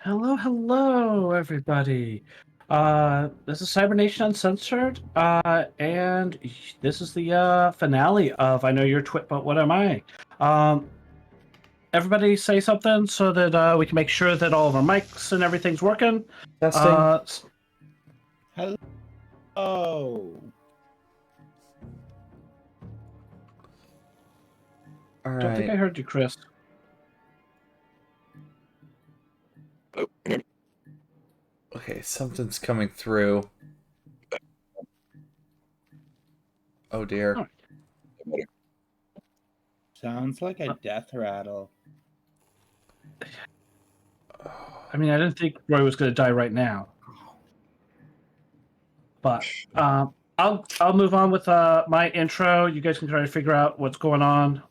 Hello, hello, everybody. This is Cybernation Uncensored, and this is the finale of I Know You're Twit, but What Am I? Um, Everybody say something so that we can make sure that all of our mics and everything's working. Testing. Hello. All Don't think I right. heard you, Chris. Okay, something's coming through. Oh dear. Sounds like a death rattle. I mean, I didn't think Roy was going to die right now, but I'll move on with my intro. You guys can try to figure out what's going on.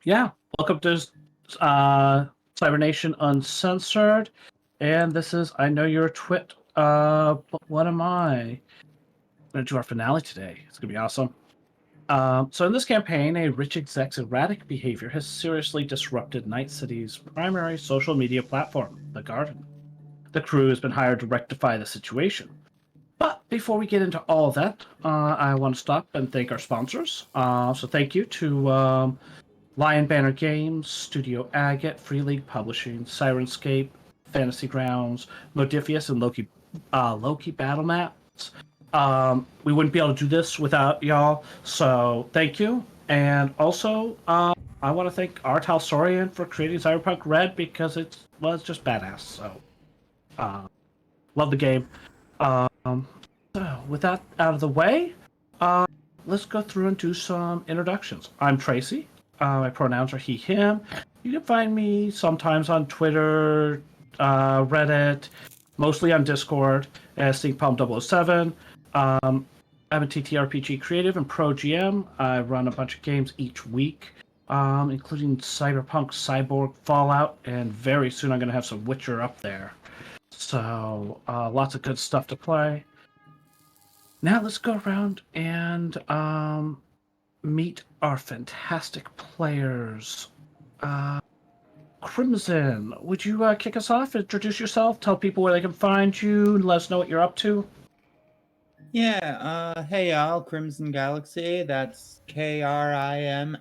Yeah, welcome to Cybernation Uncensored, and this is I Know You're a Twit, but what am I? I'm going to do our finale today. It's going to be awesome. So in this campaign, a rich exec's erratic behavior has seriously disrupted Night City's primary social media platform, The Garden. The crew has been hired to rectify the situation. But before we get into all of that, I want to stop and thank our sponsors. So thank you to Lion Banner Games, Studio Agate, Free League Publishing, Sirenscape, Fantasy Grounds, Modifius, and Loki Battle Maps. We wouldn't be able to do this without y'all, so thank you. And also, I want to thank Art Halsorian for creating Cyberpunk RED because it was just badass. So, love the game. So, with that out of the way, let's go through and do some introductions. I'm Tracy. My pronouns are he, him. You can find me sometimes on Twitter, Reddit, mostly on Discord as Stinkpalm 007. I'm a ttrpg creative and pro GM. I run a bunch of games each week, including Cyberpunk, Cyborg, Fallout, and very soon I'm going to have some Witcher up there. So lots of good stuff to play. Now let's go around and meet our fantastic players. Crimson, would you kick us off? Introduce yourself, tell people where they can find you, and let us know what you're up to. Yeah, hey y'all, Crimson Galaxy. That's Krimsin,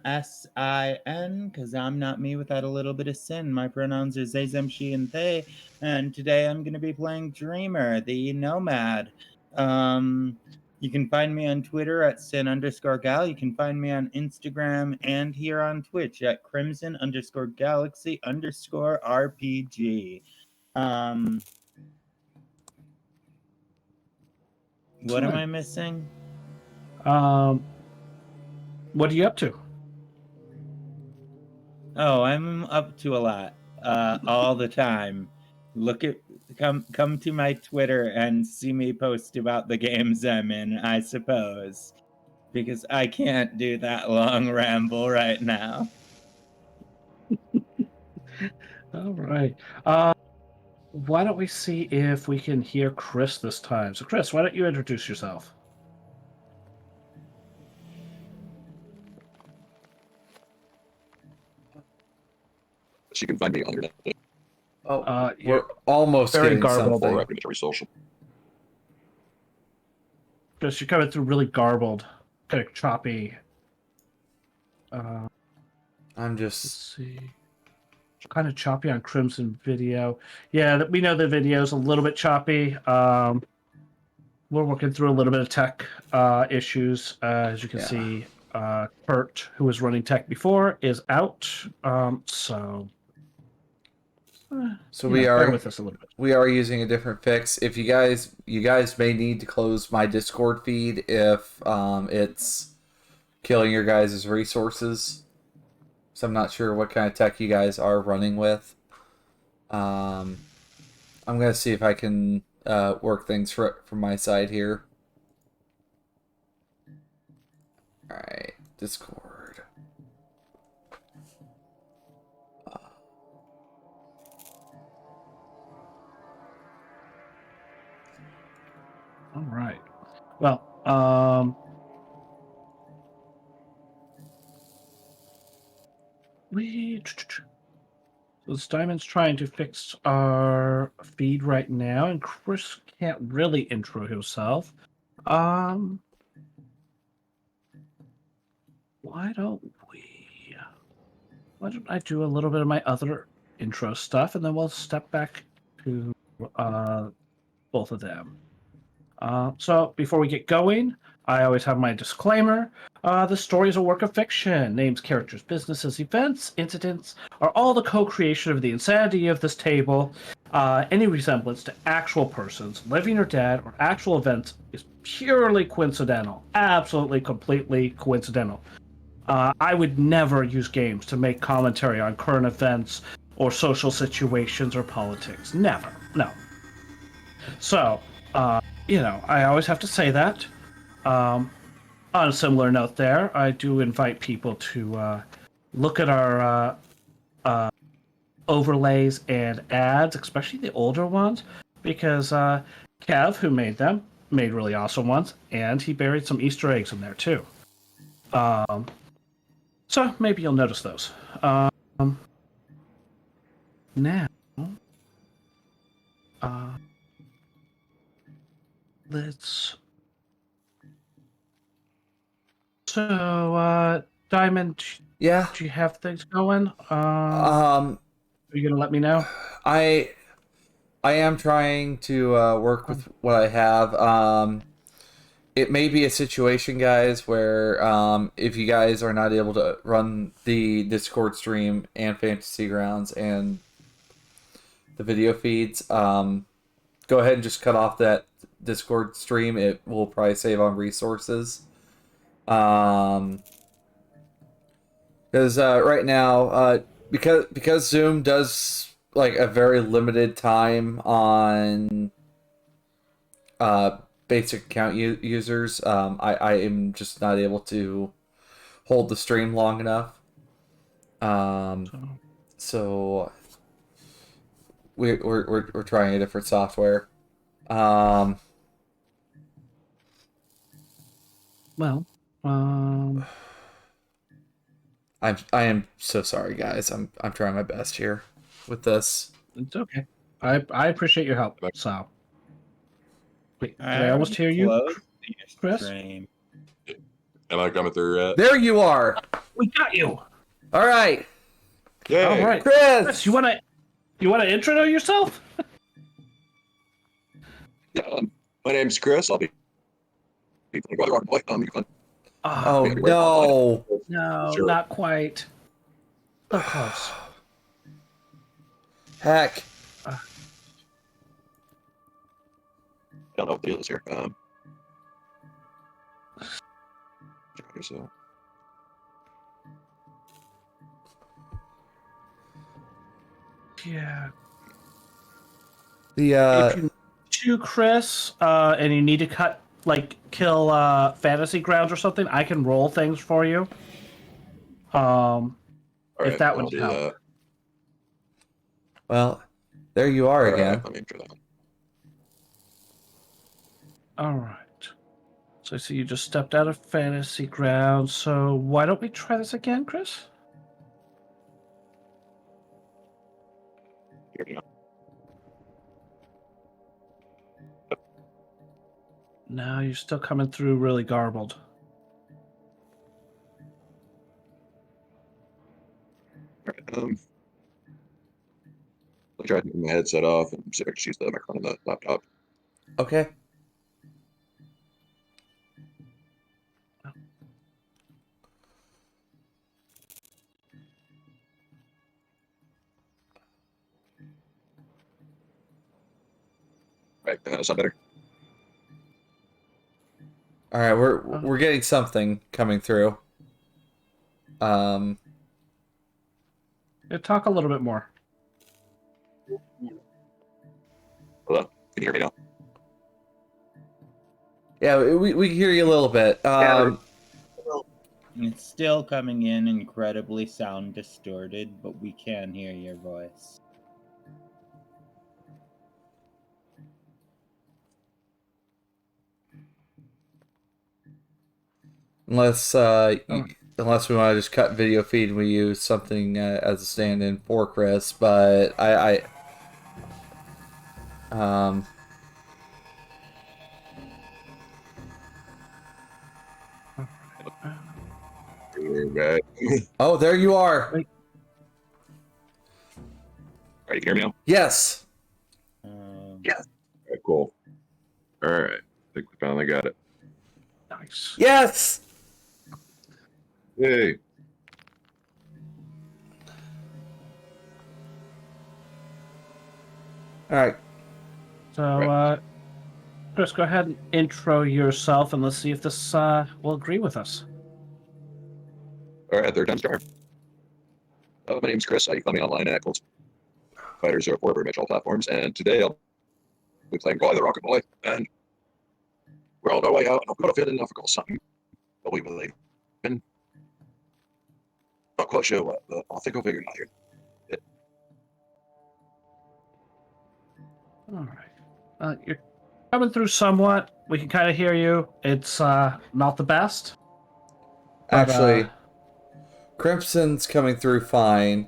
because I'm not me without a little bit of sin. My pronouns are they, them, she, and they. And today I'm going to be playing Dreamer, the Nomad. You can find me on Twitter at sin_gal. You can find me on Instagram and here on Twitch at crimson_galaxy_RPG. What am I missing? What are you up to? Oh, I'm up to a lot, all the time. Come to my Twitter and see me post about the games I'm in, I suppose, because I can't do that long ramble right now. All right. Why don't we see if we can hear Chris this time? So, Chris, why don't you introduce yourself? So you can find me on your Oh, You're we're almost very getting garbled. something. pretty much every social. Chris, you're coming through really garbled, kind of choppy. I'm Let's just. see. Kind of choppy on Crimson video. Yeah, we know the video's a little bit choppy. We're working through a little bit of tech issues. As you can see, Kurt, who was running tech before, is out. So bear with us a little bit. We are using a different fix. If you guys may need to close my Discord feed if it's killing your guys' resources. So I'm not sure what kind of tech you guys are running with. I'm gonna see if I can work things from my side here. All right, Discord. All right. Well, So Diamond's trying to fix our feed right now, and Chris can't really intro himself. Why don't I do a little bit of my other intro stuff, and then we'll step back to both of them. So before we get going, I always have my disclaimer. The story is a work of fiction. Names, characters, businesses, events, incidents are all the co-creation of the insanity of this table. Any resemblance to actual persons, living or dead, or actual events is purely coincidental. Absolutely, completely coincidental. I would never use games to make commentary on current events or social situations or politics. Never. No. So, I always have to say that. On a similar note there, I do invite people to look at our overlays and ads, especially the older ones, because Kev, who made them, made really awesome ones, and he buried some Easter eggs in there too. So maybe you'll notice those. Now, let's. So, Diamond, Yeah. do you have things going? Are you gonna let me know? I am trying to work with what I have. It may be a situation, guys, where if you guys are not able to run the Discord stream and Fantasy Grounds and the video feeds, go ahead and just cut off that Discord stream. It will probably save on resources. Because right now, because Zoom does like a very limited time on basic account users, I am just not able to hold the stream long enough. So we're trying a different software. Well, I am so sorry, guys. I'm trying my best here with this. it's okay. I appreciate your help. So, wait, did I almost hear you, closed the Chris? stream. Am I coming through yet? There you are. We got you. All right, Yay! All right, Chris. you wanna intro yourself? Yeah, my name's Chris. I'll be. You can Oh Yeah, no. No, Sure. not quite. So close. Heck. I don't know what the deal is here. So Yeah. The If you need to, Chris, and you need to kill Fantasy Grounds or something, I can roll things for you. all If right, that I'll would do help. that. well, there you are All again. right, let me try that. All right. So I see you just stepped out of Fantasy Grounds. So why don't we try this again, Chris? Here we go. No, you're still coming through really garbled. All right, I'll try to take my headset off and see if I can just use the microphone on the laptop. Okay. Right, sound better? All right, we're getting something coming through. Yeah, talk a little bit more. Hello? Can you hear me now? Yeah, we can hear you a little bit. It's still coming in incredibly sound distorted, but we can hear your voice. Unless unless we want to just cut video feed and we use something as a stand-in for Chris, but oh, there you are. Wait. All right, you can hear me now? Yes. Yeah. All right, cool. All right. I think we finally got it. Nice. Yes. Yay. All right. So, Chris, go ahead and intro yourself, and let's see if this will agree with us. All right, third time's charm. My name's Chris. You can find me online at Cold Fighter 04 for pretty much all platforms. And today I'll be playing Boy the Rocket Boy. And we're on our way out. And I'm going to fit in or something. But we believe in. Not quite sure what, but I think I'll figure it out here. All right. You're coming through somewhat. We can kind of hear you. It's not the best. But, Actually, Crimson's coming through fine.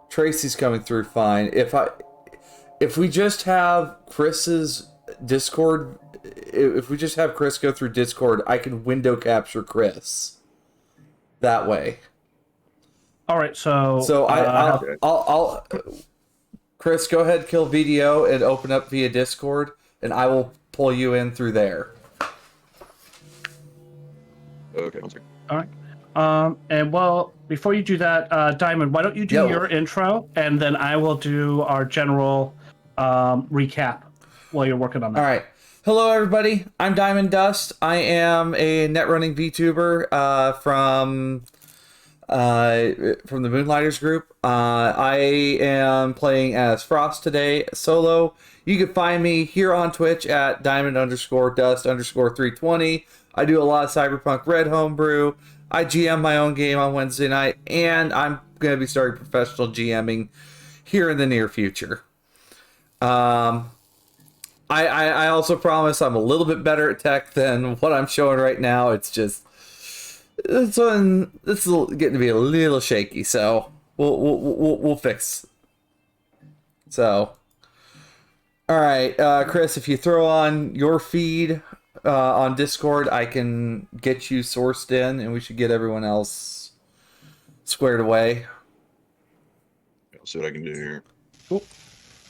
Tracy's coming through fine. If we just have Chris's Discord, if we just have Chris go through Discord, I can window capture Chris that way. all right. So I'll Chris, go ahead, kill video and open up via Discord, and I will pull you in through there. Okay, one second. all right. And well, before you do that, Diamond, why don't you do your intro, and then I will do our general recap while you're working on that. All right. Hello, everybody. I'm Diamond Dust. I am a net running VTuber from the Moonlighters group. I am playing as Frost today, solo. You can find me here on Twitch at Diamond_Dust_320. I do a lot of Cyberpunk RED homebrew. I GM my own game on Wednesday night, and I'm going to be starting professional GMing here in the near future. I also promise I'm a little bit better at tech than what I'm showing right now. It's just this is getting to be a little shaky, so we'll fix. So, all right, Chris, if you throw on your feed on Discord, I can get you sourced in, and we should get everyone else squared away. I'll see what I can do here. Cool.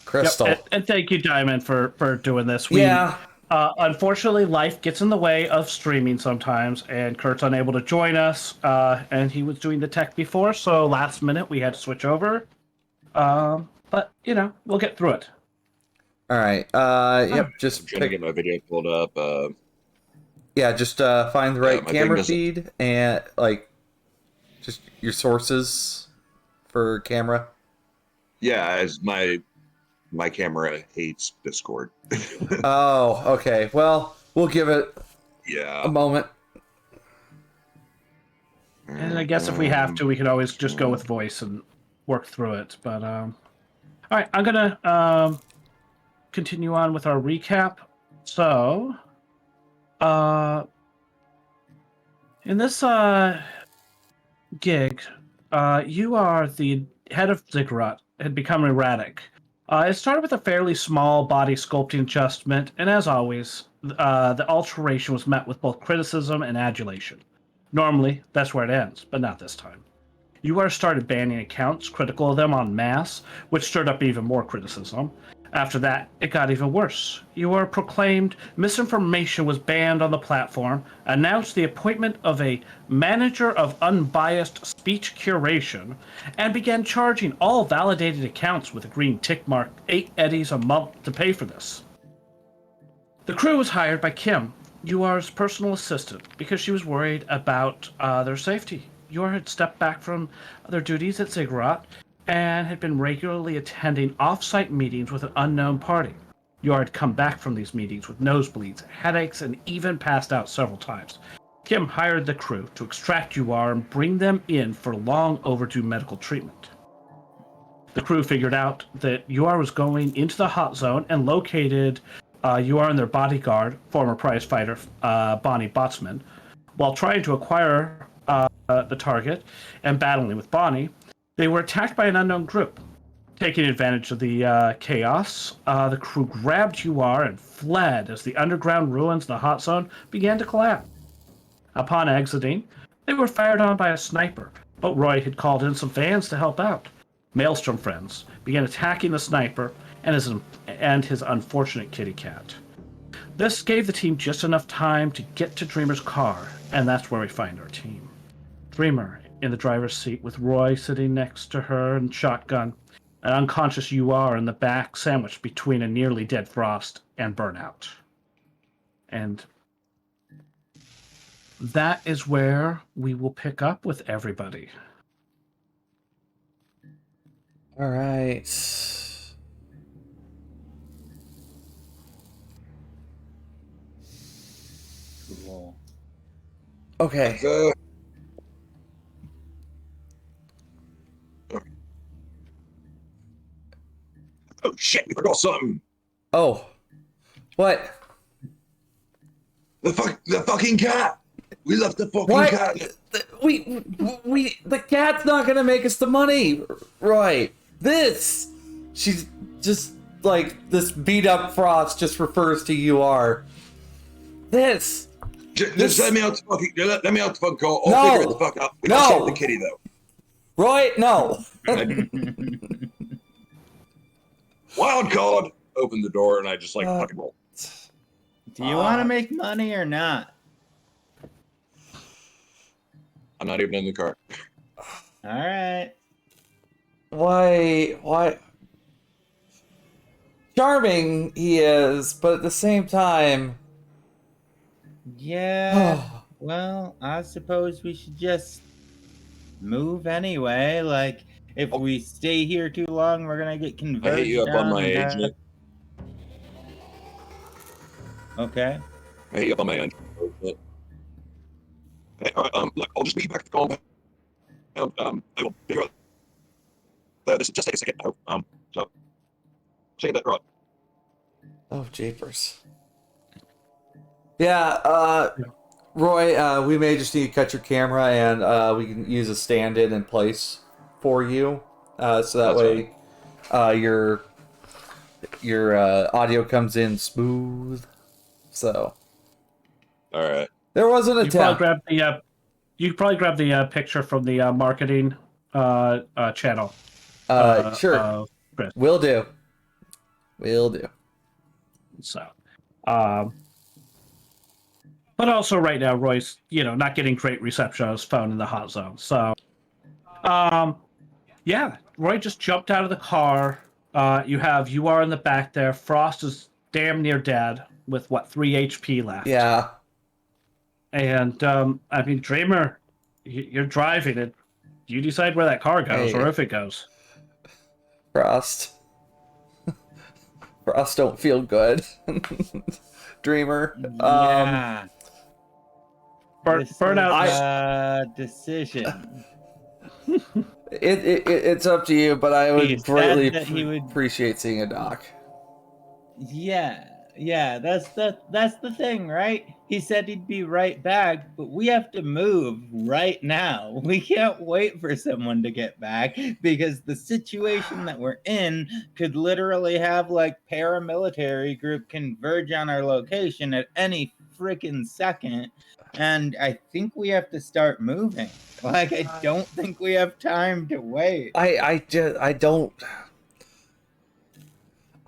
Crystal. Yep, and thank you, Diamond, for doing this. Yeah. Unfortunately, life gets in the way of streaming sometimes, and Kurt's unable to join us. And he was doing the tech before, so last minute we had to switch over. But we'll get through it. All right. Yep. Just I'm trying to get my video pulled up. Yeah, just find the right my camera thing feed and just your sources for camera. Yeah, as my camera hates Discord. Oh, okay. Well, we'll give it Yeah. a moment. And I guess if we have to, we can always just go with voice and work through it. But all right, I'm gonna continue on with our recap. So, in this gig, you are the head of Ziggurat, had become erratic. It started with a fairly small body sculpting adjustment, and as always, the alteration was met with both criticism and adulation. Normally, that's where it ends, but not this time. UR started banning accounts critical of them en masse, which stirred up even more criticism. After that, it got even worse. UR proclaimed misinformation was banned on the platform, announced the appointment of a manager of unbiased speech curation, and began charging all validated accounts with a green tick mark 8 eddies a month to pay for this. The crew was hired by Kim, UR's personal assistant, because she was worried about their safety. UR had stepped back from their duties at Ziggurat and had been regularly attending off-site meetings with an unknown party. UR had come back from these meetings with nosebleeds, headaches, and even passed out several times. Kim hired the crew to extract UR and bring them in for long overdue medical treatment. The crew figured out that UR was going into the hot zone and located UR and their bodyguard, former prize fighter Bonnie Botsman, while trying to acquire the target and battling with Bonnie, they were attacked by an unknown group. Taking advantage of the chaos, the crew grabbed UR and fled as the underground ruins of the hot zone began to collapse. Upon exiting, they were fired on by a sniper, but Roy had called in some fans to help out. Maelstrom friends began attacking the sniper and his unfortunate kitty cat. This gave the team just enough time to get to Dreamer's car, and that's where we find our team. Dreamer in the driver's seat with Roy sitting next to her and shotgun, an unconscious UR in the back sandwiched between a nearly dead Frost and Burnout. And that is where we will pick up with everybody. All right. Cool. Okay. Oh shit, we forgot something. Oh. What? The fucking cat. We left the fucking What? cat. The cat's not gonna make us the money, Roy. She's just like this beat up Frost just refers to UR. Just let me out the fucking. Let me out the fucking call. No. I'll figure it the fuck out. We No. gotta save the kitty though. Roy, no. Wild card. Open the door and I just like fucking roll. Do you want to make money or not? I'm not even in the car. All right. Why? Charming he is, but at the same time. Yeah. Well, I suppose we should just move anyway. Like, if we stay here too long, we're gonna get I converted. hit you up on my down and agent. Okay. I hit you up on my agent. Okay, all right, look, I'll just meet you back at the compound. I will figure out. This just take a second. So say that right. Oh, japers. Yeah, Roy, we may just need to cut your camera and we can use a stand-in in place for you. So that That's way your audio comes in smooth. So All right. there was an You attempt. could probably grab the picture from the marketing channel. Sure. Chris. Will do. So, but also right now, Roy's not getting great reception on his phone in the hot zone. So, yeah, Roy just jumped out of the car. You are in the back there. Frost is damn near dead with 3 HP left. Yeah. And I mean, Dreamer, you're driving it. You decide where that car goes, Hey. or if it goes. Frost don't feel good. Dreamer. Yeah. Burnout. This is, decision. It's up to you, but I He would said greatly that he would- appreciate seeing a doc. Yeah, that's the thing, right? He said he'd be right back, but we have to move right now. We can't wait for someone to get back because the situation that we're in could literally have like paramilitary group converge on our location at any freaking second. And I think we have to start moving. Like, I don't think we have time to wait. I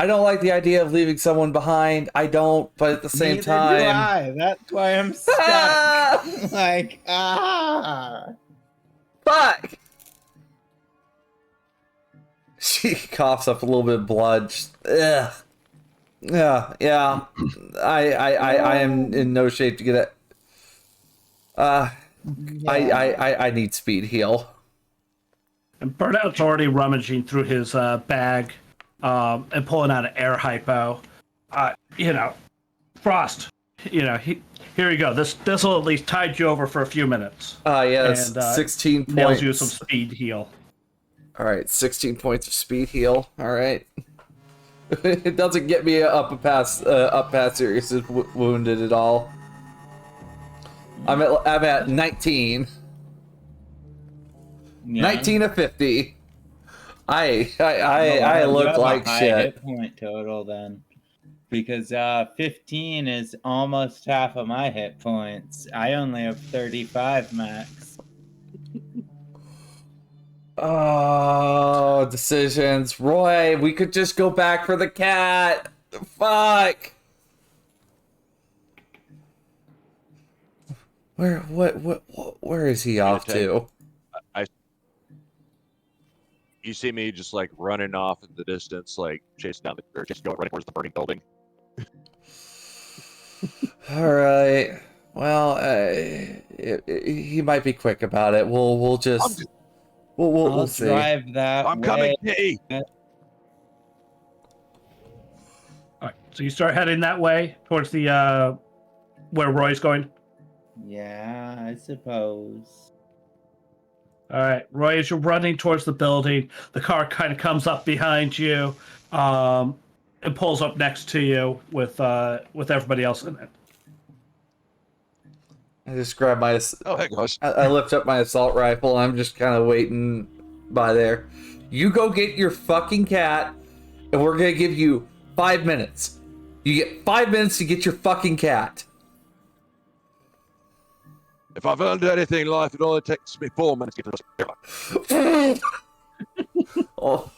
don't like the idea of leaving someone behind. I don't, but at the same Neither do time, I. That's why I'm stuck. Fuck! She coughs up a little bit of blood. Ugh. Yeah. I am in no shape to get it. I need speed heal. And Burnout's already rummaging through his bag and pulling out an air hypo. Frost, here you go. This will at least tide you over for a few minutes. Yes, And, 16 Nails points. you some speed heal. All right, 16 points of speed heal. All right. It doesn't get me up past serious wounded at all. I'm at 19. Yeah. 19 of 50. I You look have like a high shit. hit point total then. Because 15 is almost half of my hit points. I only have 35 max. Oh, decisions. Roy, we could just go back for the cat. Fuck. Where is he off to? You see me just like running off in the distance, like chasing down just going running towards the burning building. All right. Well, he might be quick about it. We'll just we'll see. Drive that I'm way. coming, hey! All right, so you start heading that way towards the where Roy's going. Yeah, I suppose. All right, Roy, as you're running towards the building, the car kind of comes up behind you, and pulls up next to you with everybody else in it. I just grab my. Oh, hey guys. I lift up my assault rifle. I'm just kind of waiting by there. You go get your fucking cat, and we're gonna give you 5 minutes. You get 5 minutes to get your fucking cat. If I've earned anything in life, it only takes me 4 minutes to get to the Oh,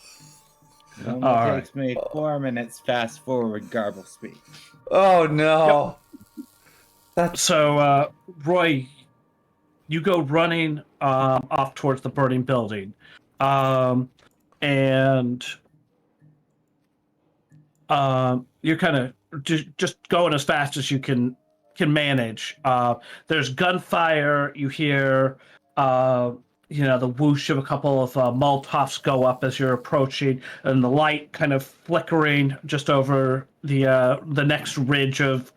It only All takes me 4 minutes fast forward garble speak. oh no. That's So, Roy, you go running off towards the burning building, and you're kind of just going as fast as you can manage. There's gunfire. You hear, the whoosh of a couple of Molotovs go up as you're approaching, and the light kind of flickering just over the next ridge of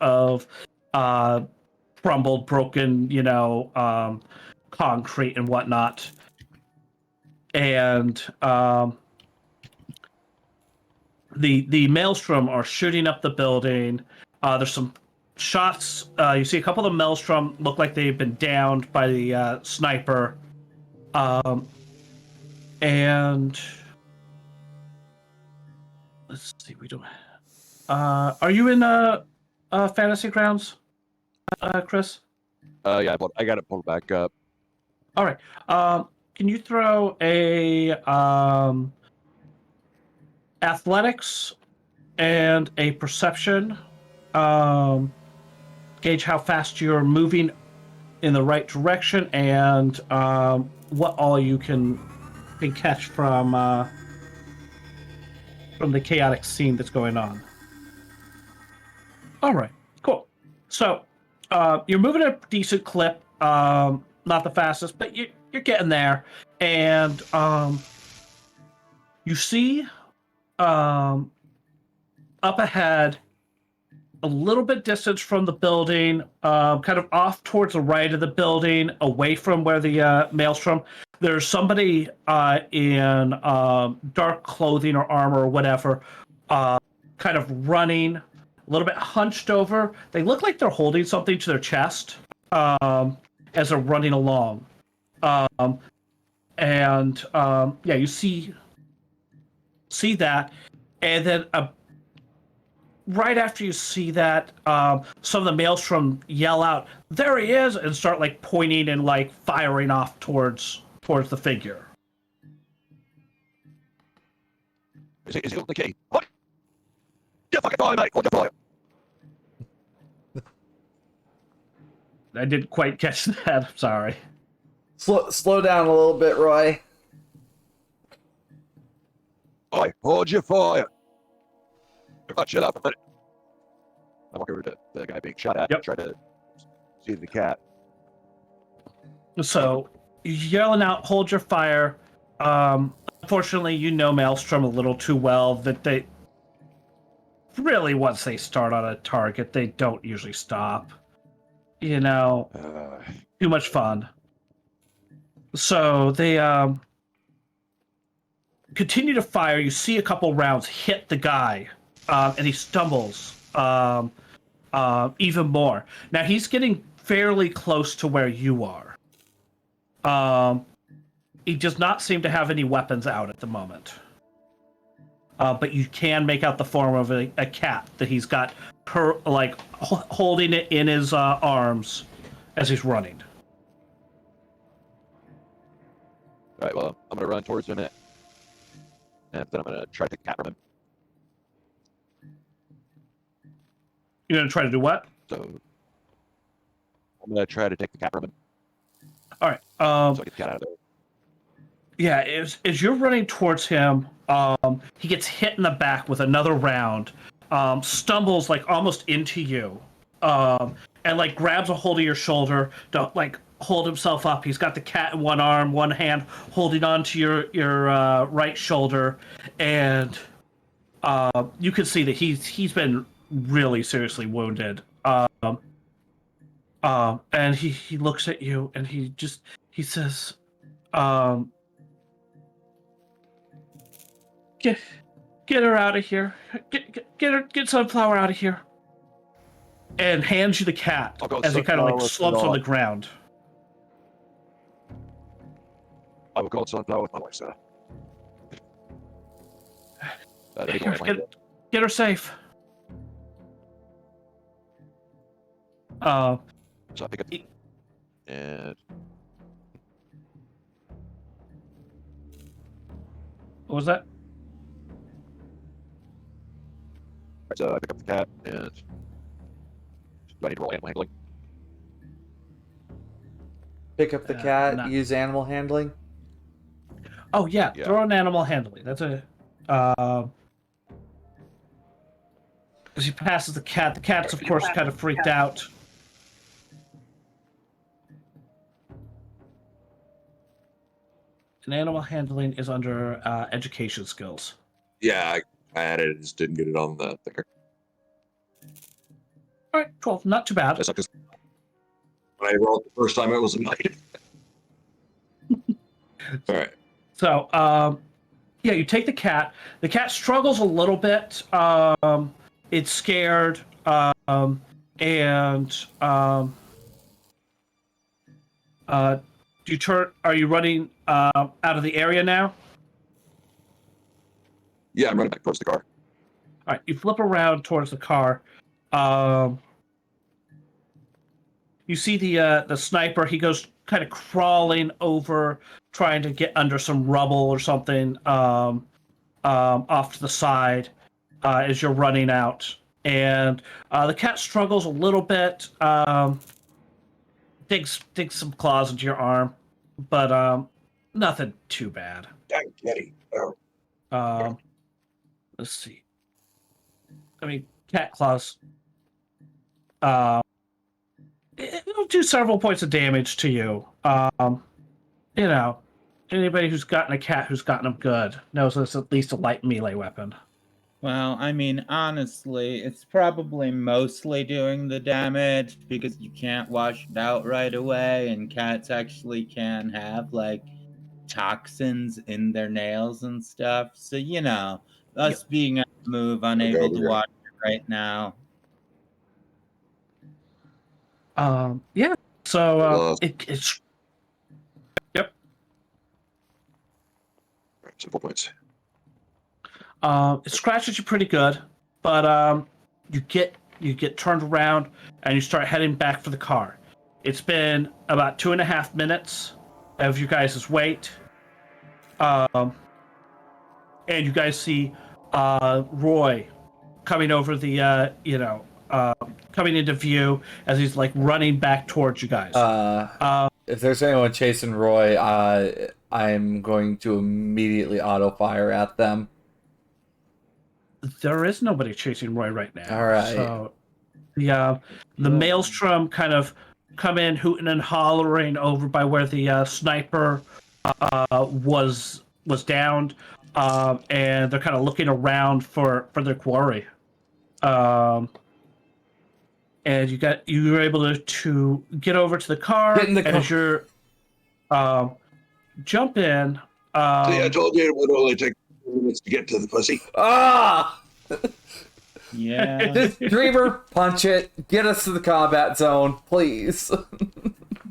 crumbled, broken, concrete and whatnot. And the Maelstrom are shooting up the building. There's some shots. You see a couple of the Maelstrom look like they've been downed by the sniper. And let's see, we don't. Are you in Fantasy Grounds, Chris? Yeah, I got it pulled back up. All right. Can you throw a athletics and a perception? Gauge how fast you're moving in the right direction, and what all you can catch from the chaotic scene that's going on. All right, cool. So you're moving at a decent clip, not the fastest, but you're getting there, and you see up ahead, a little bit distance from the building, kind of off towards the right of the building, away from where the Maelstrom. There's somebody in dark clothing or armor or whatever, kind of running, a little bit hunched over. They look like they're holding something to their chest as they're running along. You see that, and then right after you see that, some of the Maelstrom yell out, "There he is!" and start like pointing and like firing off towards the figure. Is he on the key? What? Get fucking fire, mate! Hold your fire! I didn't quite catch that. I'm sorry. slow down a little bit, Roy. Oi, hold your fire! Chill out for a minute. I walk over to the guy being shot at. Yep. Try to see the cat. So, yelling out, "Hold your fire." Unfortunately, Maelstrom a little too well that they really, once they start on a target, they don't usually stop. Too much fun. So they continue to fire. You see a couple rounds hit the guy, and he stumbles even more. Now he's getting fairly close to where you are. he does not seem to have any weapons out at the moment. But you can make out the form of a cat that he's got holding it in his arms as he's running. All right, well, I'm going to run towards him, and then I'm going to try to take the cat from him. You're going to try to do what? So I'm going to try to take the cat from him. All right. So I get the cat out of there. Yeah, as you're running towards him, he gets hit in the back with another round, stumbles like almost into you, and like grabs a hold of your shoulder to like hold himself up. He's got the cat in one arm, one hand holding onto your right shoulder, and you can see that he's been really seriously wounded. And he looks at you and he says, Get her out of here. Get Sunflower out of here. And hands you the cat as he kind of like slumps on the ground. I will go Sunflower with my wife, sir. Get her safe. So I pick up and What was that? so I pick up the cat and do I need to roll animal handling? Pick up the cat, not- use animal handling. Oh yeah, Yeah. throw an animal handling. That's a as he passes the cat. The cat's of course kind of freaked out. And animal handling is under education skills. Yeah, I had it. I just didn't get it on the thicker. All right, 12, not too bad. That's not because when I rolled the first time, it was a 9. All right. So, yeah, you take the cat. The cat struggles a little bit. It's scared, and do you turn? Are you running out of the area now? Yeah, I'm running back towards the car. All right, you flip around towards the car. You see the sniper. He goes kind of crawling over, trying to get under some rubble or something off to the side as you're running out. And the cat struggles a little bit, digs some claws into your arm, but nothing too bad. Dang, Kitty. Oh. Let's see. I mean, cat claws. It'll do several points of damage to you. You know, anybody who's gotten a cat who's gotten them good knows it's at least a light melee weapon. Well, I mean, honestly, it's probably mostly doing the damage because you can't wash it out right away, and cats actually can have, like, toxins in their nails and stuff. So, you know, us being on the move, unable to wash it right now. Yeah. So it's yep. Right, so 4 points. It scratches you pretty good, but you get turned around and you start heading back for the car. It's been about 2.5 minutes of you guys' wait, and you guys see Roy coming over the coming into view as he's like running back towards you guys. If there's anyone chasing Roy, I'm going to immediately auto fire at them. There is nobody chasing Roy right now. All right. So the Maelstrom kind of come in hooting and hollering over by where the sniper was downed, and they're kind of looking around for their quarry. And you were able to get over to the car. Get in the car. As you're jump in. See, I told you it would only take 2 minutes to get to the pussy. Ah! Yeah. Dreamer, punch it. Get us to the combat zone, please.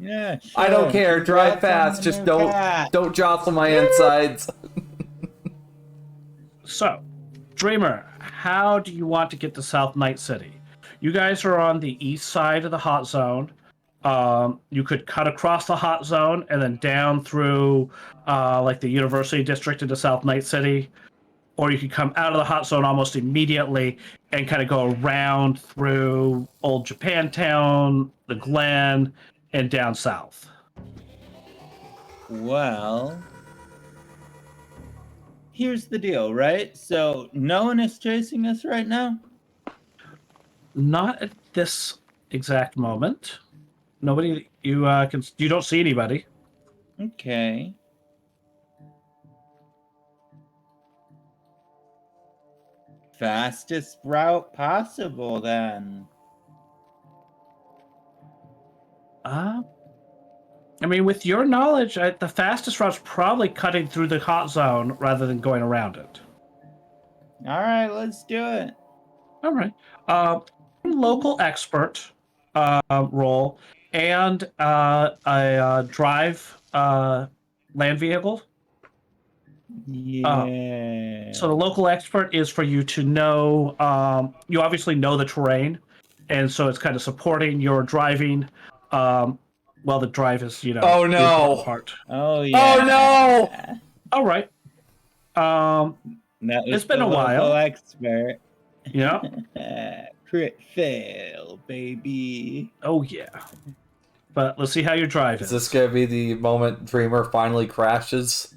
Yeah, sure. I don't care. Drive Congrats on fast. the Just new don't cat. jostle my insides. So, Dreamer, how do you want to get to South Night City? You guys are on the east side of the hot zone. You could cut across the hot zone and then down through like the University District into South Night City, or you could come out of the hot zone almost immediately and kind of go around through Old Japantown, the Glen, and down south. Well, here's the deal, right? So no one is chasing us right now? Not at this exact moment. Nobody. You you don't see anybody. Okay. Fastest route possible, then. I mean, with your knowledge, the fastest route's probably cutting through the hot zone rather than going around it. All right, let's do it. All right. Local expert role and a drive land vehicle. Yeah. So the local expert is for you to know. You obviously know the terrain, and so it's kind of supporting your driving. Well, the drive is Oh, the no. important part. Oh yeah. Oh no! All right. That was It's been the a while. local expert. Yeah. Crit fail, baby. Oh yeah. But let's see how your drive Is is. this gonna be the moment Dreamer finally crashes?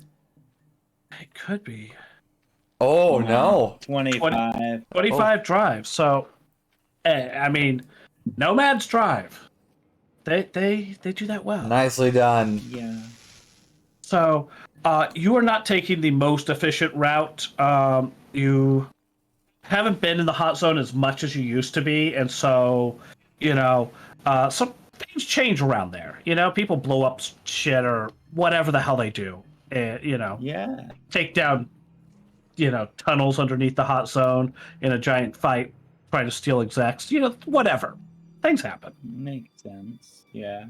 It could be Oh no! 25. 25 drive. So, I mean, Nomads drive. They do that well. Nicely done. Yeah. So, you are not taking the most efficient route. You haven't been in the hot zone as much as you used to be, and so, some things change around there. People blow up shit or whatever the hell they do. Yeah. Take down, tunnels underneath the hot zone in a giant fight, trying to steal execs. Whatever. Things happen. Makes sense. Yeah.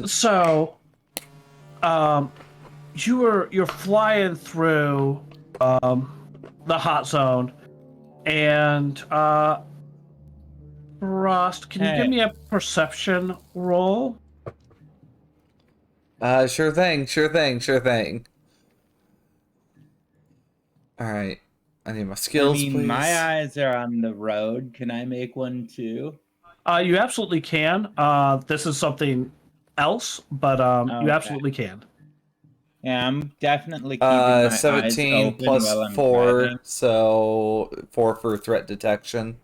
So, you're flying through the hot zone, and Frost, can you give me a perception roll? Sure thing. Alright. I need my skills, please. my eyes are on the road. Can I make one too? You absolutely can. This is something else, but you Okay. absolutely can. Yeah, I'm definitely keeping my eyes 17 open plus while I'm 4, driving. so 4 for threat detection.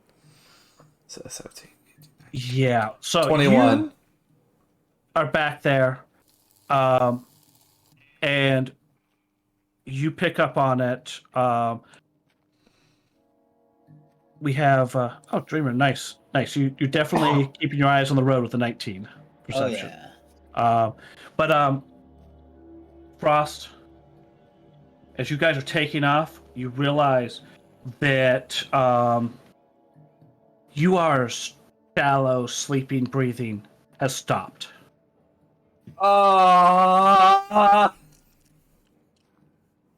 So 17. Yeah. So 21. you are back there, and you pick up on it. We have Dreamer, nice. You're definitely keeping your eyes on the road with the 19 perception. Oh, yeah. But Frost, as you guys are taking off, you realize that your shallow sleeping breathing has stopped.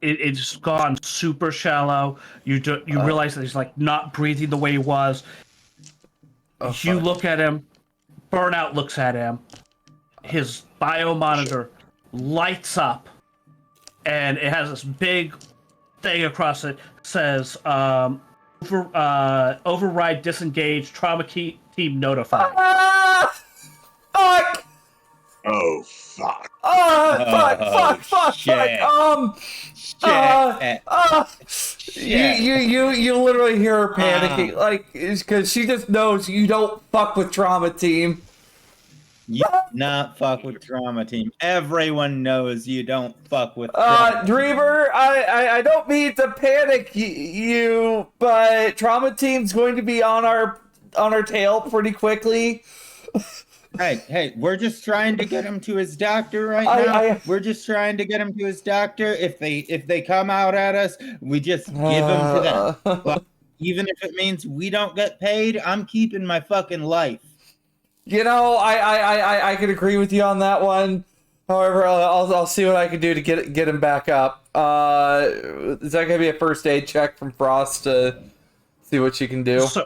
It's gone super shallow. You realize that he's like not breathing the way he was. You look at him. Burnout looks at him. His bio monitor lights up, and it has this big thing across it. Says override disengaged. Trauma team notified. Fuck! Oh, fuck. Fuck! Shit. You literally hear her panicking, because she just knows you don't fuck with Trauma Team. You not fuck with Trauma Team. Everyone knows you don't fuck with Trauma Team. Dreamer, I don't mean to panic you, but Trauma Team's going to be on our tail pretty quickly. Hey, we're just trying to get him to his doctor right now. We're just trying to get him to his doctor. If they come out at us, we just give him to them. But even if it means we don't get paid, I'm keeping my fucking life. You know, I can agree with you on that one. However, I'll see what I can do to get him back up. Is that gonna be a first aid check from Frost to see what you can do? So,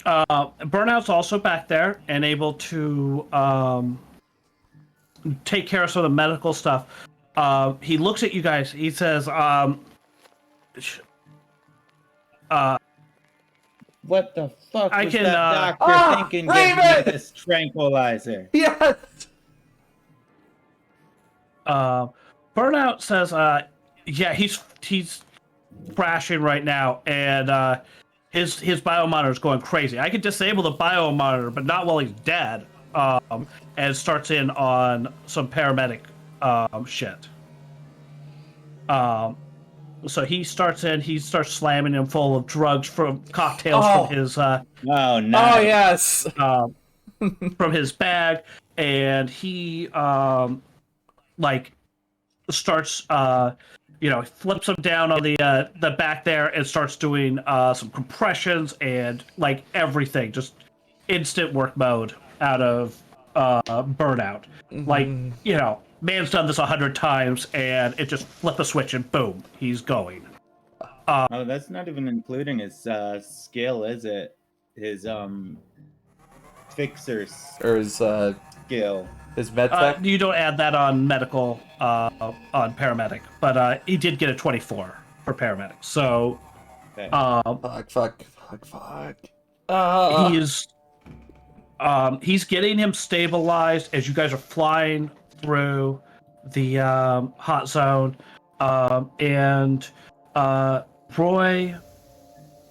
Burnout's also back there and able to take care of some of the medical stuff. He looks at you guys. He says, What the fuck I was can, that doctor thinking giving me Raven! this tranquilizer? Yes. Burnout says, yeah, he's crashing right now, and his biomonitor's going crazy. I can disable the biomonitor, but not while he's dead. And starts in on some paramedic shit. So he starts slamming him full of drugs from cocktails from his Oh, nice. Oh yes. from his bag, and he starts flips him down on the back there and starts doing some compressions and like everything, just instant work mode out of Burnout. Like, man's done this 100 times and it just flip a switch and boom, he's going. Oh, that's not even including his skill, is it? His fixer Or his skill. med tech. You don't add that on medical on paramedic, but he did get a 24 for paramedic. So Okay. Fuck. He's getting him stabilized as you guys are flying through the hot zone, and Roy,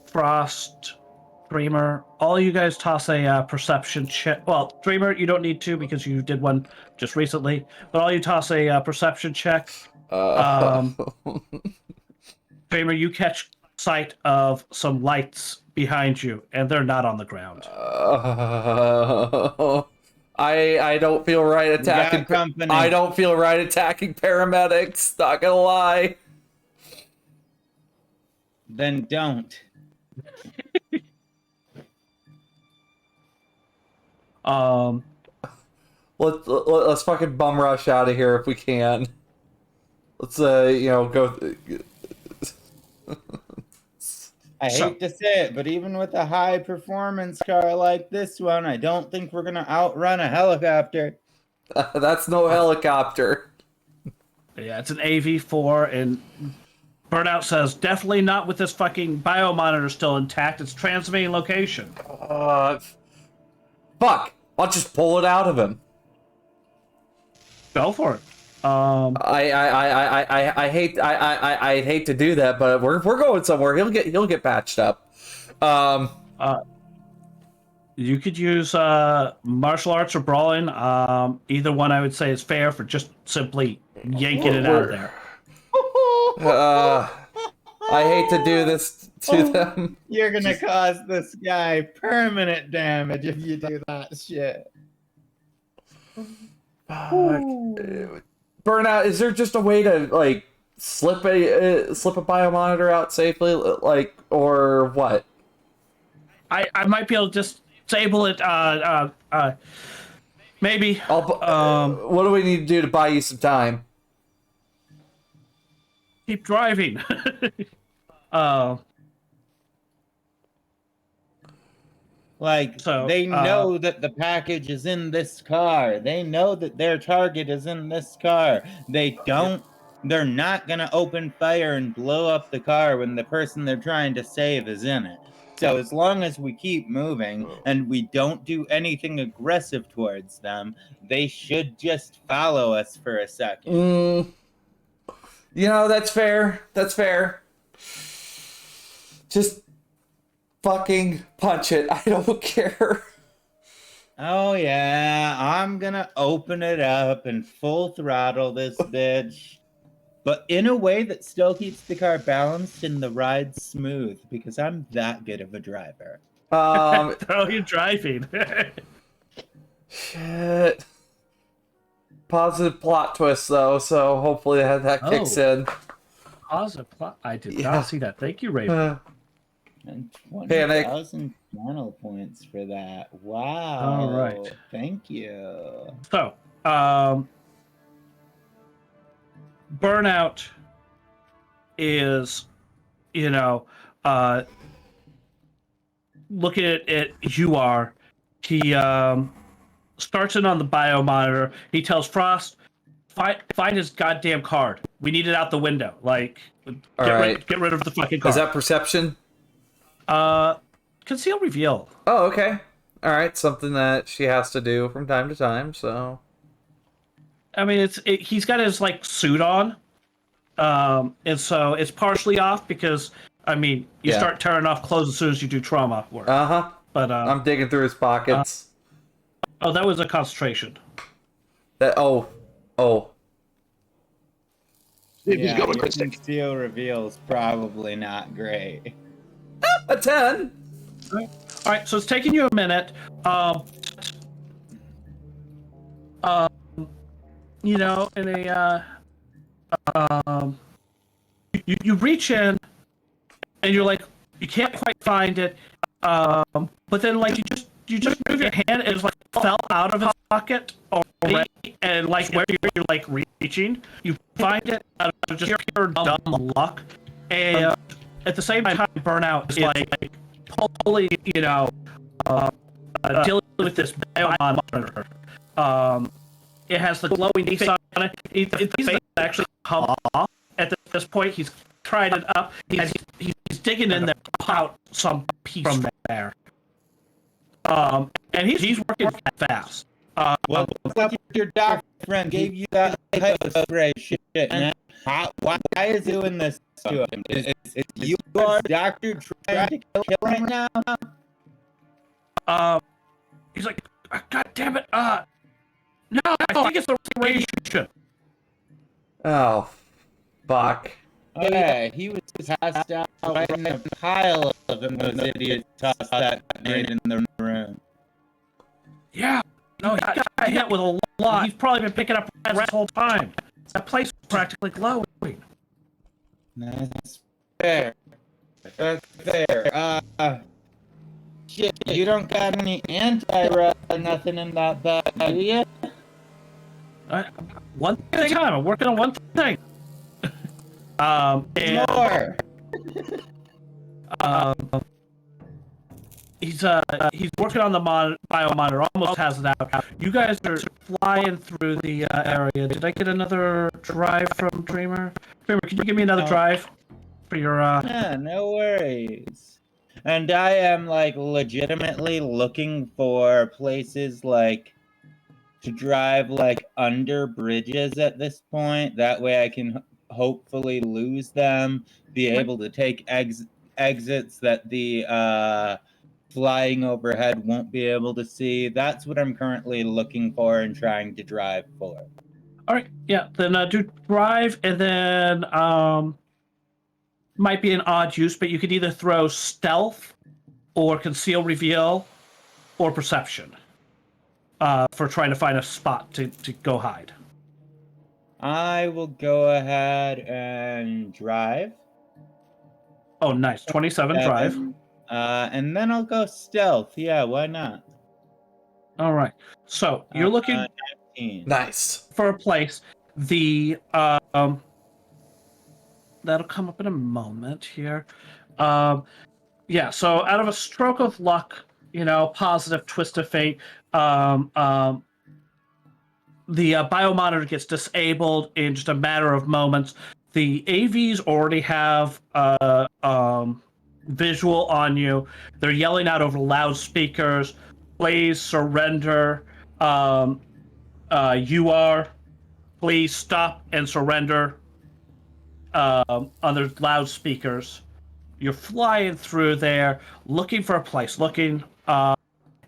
Frost, Dreamer, all you guys toss a perception check. Well, Dreamer, you don't need to because you did one just recently, but all you toss a perception check. Dreamer, you catch sight of some lights behind you, and they're not on the ground. I don't feel right attacking. company. I don't feel right attacking paramedics. Not gonna lie. Then don't. Let's fucking bum rush out of here if we can. Let's go. I hate to say it, but even with a high performance car like this one, I don't think we're gonna outrun a helicopter. That's no helicopter. Yeah, it's an AV4, and Burnout says definitely not with this fucking biomonitor still intact. It's transmitting location. Fuck! I'll just pull it out of him. Go for it. I hate to do that, but we're going somewhere. He'll get patched up. You could use martial arts or brawling. Either one I would say is fair for just simply yanking it out of there. I hate to do this to them. You're gonna cause this guy permanent damage if you do that shit. Burnout, is there just a way to like slip a biomonitor out safely, like, or what? I might be able to just disable it. Maybe. What do we need to do to buy you some time? Keep driving. They know that the package is in this car. They know that their target is in this car. They're not gonna open fire and blow up the car when the person they're trying to save is in it. So as long as we keep moving and we don't do anything aggressive towards them, they should just follow us for a second. That's fair. That's fair. Just fucking punch it. I don't care. Oh yeah, I'm gonna open it up and full throttle this bitch. But in a way that still keeps the car balanced and the ride smooth, because I'm that good of a driver. Throw you driving. Shit. Positive plot twist though, so hopefully that kicks in. Positive plot. I did not see that. Thank you, Raven. And Panic. 20,000 channel points for that. Wow. All right. Thank you. So, Burnout is, you know, looking at it, you are. He starts in on the biomonitor. He tells Frost, find his goddamn card. We need it out the window. Like, get rid of the fucking card. Is that perception? Conceal reveal. Oh, okay. All right, something that she has to do from time to time. So, I mean, he's got his like suit on, and so it's partially off because I mean you start tearing off clothes as soon as you do trauma work. But I'm digging through his pockets. Oh, that was a concentration. Oh. He's going your crazy. conceal reveal is probably not great. A 10. All right, so it's taking you a minute. You know, in a you reach in, and you're like, you can't quite find it. But then like you just move your hand, and it's like fell out of his pocket already, and like where you're like reaching, you find it out of just pure dumb luck, and at the same time, Burnout is like totally, you know, dealing with this biomonitor. It has the glowing piece on it. His face actually come off at this point. He's tried it up. He's digging in there, pull out some piece from there. And he's working fast. What's up with your doctor friend? Gave you that type of spray shit, man. Why is he doing this to him? Is you our doctor trying to kill him right now? He's like, God damn it! No, I think it's the radiation. Oh, fuck. Oh yeah, he was passed out right in a pile of them. Those idiots tossed that grenade in the room. Yeah. No, he got hit with a lot. He's probably been picking up rats this whole time. That place is practically glowing. That's fair. That's fair. Shit, you don't got any anti-rat or nothing in that bag, do you? One thing at a time. I'm working on one thing. And, More. he's working on the biomonitor. Almost has it out. You guys are flying through the area. Did I get another drive from Dreamer? Dreamer, can you give me another drive for your? Yeah, no worries. And I am like legitimately looking for places like to drive like under bridges at this point. That way I can hopefully lose them, be able to take exits that the flying overhead won't be able to see. That's what I'm currently looking for and trying to drive for. All right, yeah. Then do drive, and then might be an odd use, but you could either throw stealth, or conceal reveal, or perception. For trying to find a spot to go hide. I will go ahead and drive. Oh, nice. 27 drive. And then I'll go stealth. Yeah, why not? All right. So you're looking 19. Nice. for a place. The that'll come up in a moment here. Yeah. So out of a stroke of luck, you know, positive twist of fate, the biomonitor gets disabled in just a matter of moments. The AVs already have visual on you. They're yelling out over loudspeakers, please surrender. You are, please stop and surrender on their loudspeakers. You're flying through there, looking for a place,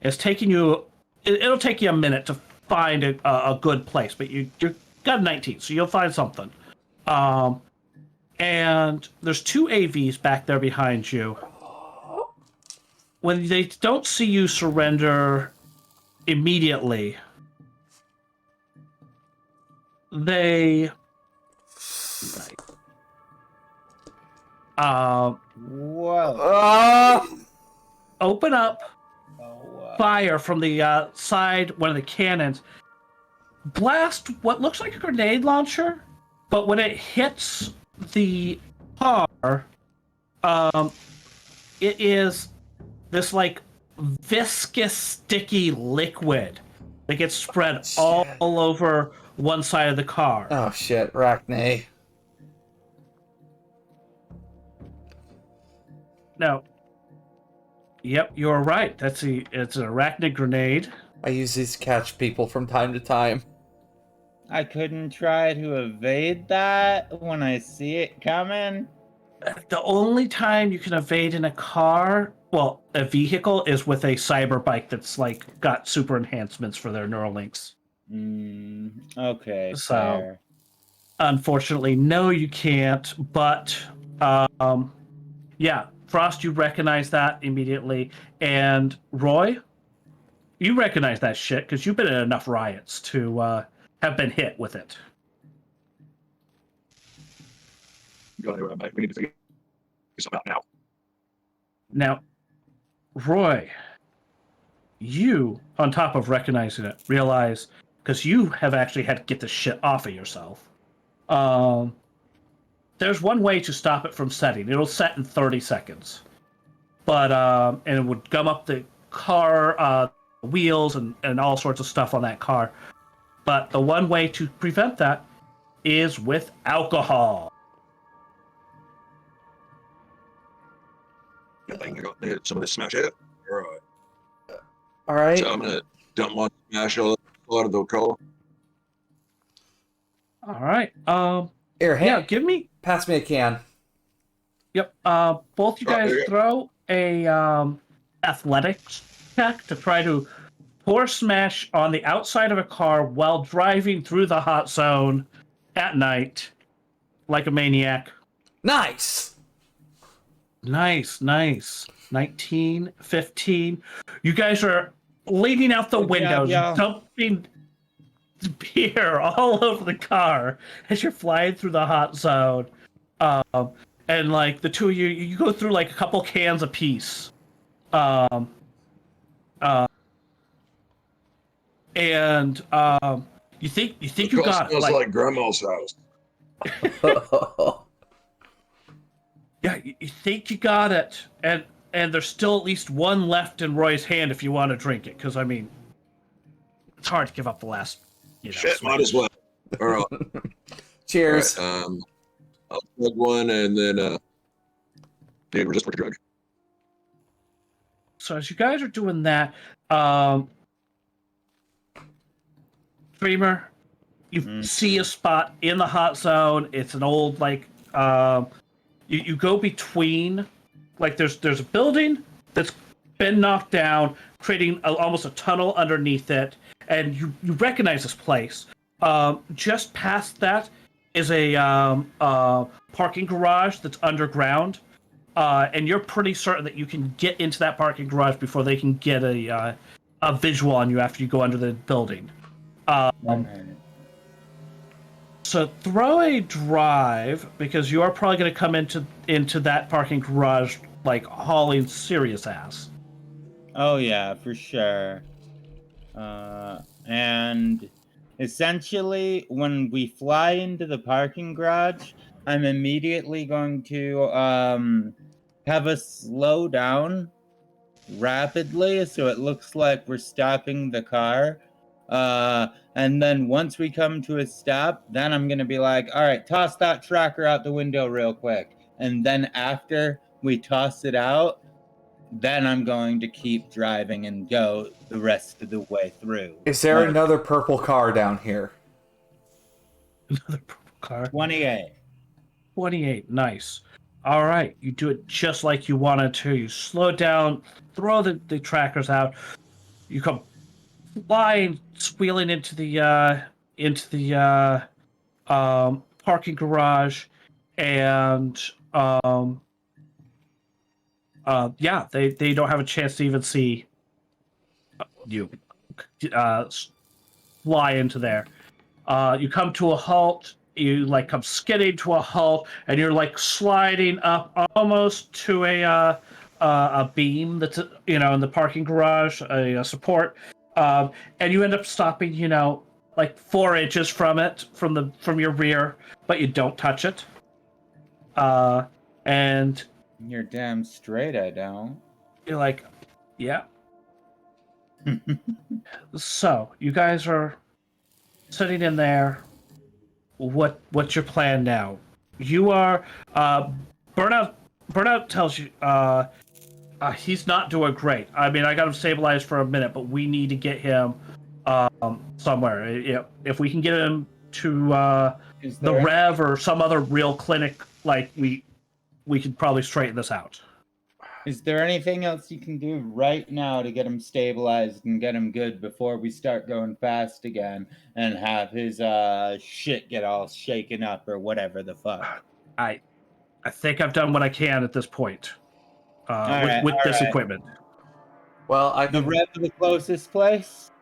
it's taking you, it'll take you a minute to find a good place, but you're got 19, so you'll find something. And there's two AVs back there behind you. When they don't see you surrender immediately, they Whoa. Open up Oh, fire from the side, one of the cannons. Blast what looks like a grenade launcher, but when it hits the car, it is this like viscous, sticky liquid that gets spread all over one side of the car. Oh shit, Arachne. Now, yep, you're right. It's an arachnid grenade. I use these to catch people from time to time. I couldn't try to evade that when I see it coming. The only time you can evade in a car, well, a vehicle, is with a cyber bike that's like got super enhancements for their neural links. Okay, So, fair. unfortunately, no, you can't. But yeah, Frost, you recognize that immediately, and Roy, you recognize that shit because you've been in enough riots to have been hit with it. Go anywhere, mate. We need to figure something out now. Now, Roy, you, on top of recognizing it, realize, because you have actually had to get the shit off of yourself, there's one way to stop it from setting. It'll set in 30 seconds. But, and it would gum up the car, wheels, and all sorts of stuff on that car. But the one way to prevent that is with alcohol. I think I got to hit some of this smash it. All right. All right. So I'm gonna dump my smash all out of the car. All right. Here, Yeah, give me. pass me a can. Yep. Both you guys throw a athletics check to try to pour smash on the outside of a car while driving through the hot zone at night like a maniac. Nice. Nice. 19, 15. You guys are leaning out the windows, dumping beer all over the car as you're flying through the hot zone. And like the two of you go through like a couple cans apiece. And you think you got smells like grandma's house. Yeah, you think you got it, and there's still at least one left in Roy's hand if you want to drink it, because I mean, it's hard to give up the last. Shit, might as well. All right. Cheers. All right, I'll plug one, and then we're just for the drug. So as you guys are doing that, Dreamer, you see a spot in the hot zone. It's an old like. You go between, like there's a building that's been knocked down, creating almost a tunnel underneath it, and you recognize this place. Just past that is a parking garage that's underground, and you're pretty certain that you can get into that parking garage before they can get a visual on you after you go under the building. So throw a drive, because you are probably going to come into that parking garage like hauling serious ass. Oh yeah, for sure. And essentially, when we fly into the parking garage, I'm immediately going to have us slow down rapidly so it looks like we're stopping the car. And then once we come to a stop, then I'm going to be like, all right, toss that tracker out the window real quick. And then after we toss it out, then I'm going to keep driving and go the rest of the way through. Is there another purple car down here? Another purple car? 28. 28, nice. All right, you do it just like you wanted to. You slow down, throw the trackers out. You come flying, squealing into the parking garage, and yeah, they don't have a chance to even see you fly into there. You come to a halt you like come skidding to a halt, and you're like sliding up almost to a beam that's in the parking garage, a support, and you end up stopping like 4 inches from it from your rear, but you don't touch it. And You're damn straight I don't. you're like, yeah. So you guys are sitting in there. What's your plan now? You are Burnout. Burnout tells you he's not doing great. I mean, I got him stabilized for a minute, but we need to get him somewhere. If we can get him to the Rev or some other real clinic, like we could probably straighten this out. Is there anything else you can do right now to get him stabilized and get him good before we start going fast again and have his shit get all shaken up or whatever the fuck? I think I've done what I can at this point with this equipment. Well, The Rev to the closest place?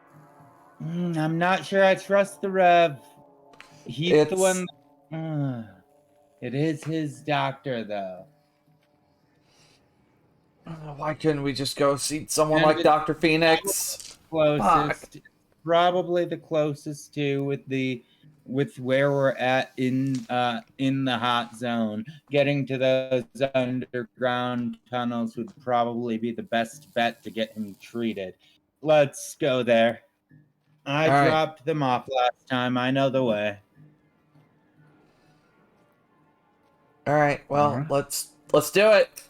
I'm not sure I trust the Rev. He's the one. It is his doctor, though. Why couldn't we just go see someone like Dr. Phoenix? Closest, probably the closest to with where we're at in the hot zone. Getting to those underground tunnels would probably be the best bet to get him treated. Let's go there. I dropped them off last time. I know the way. All right. Well, let's do it.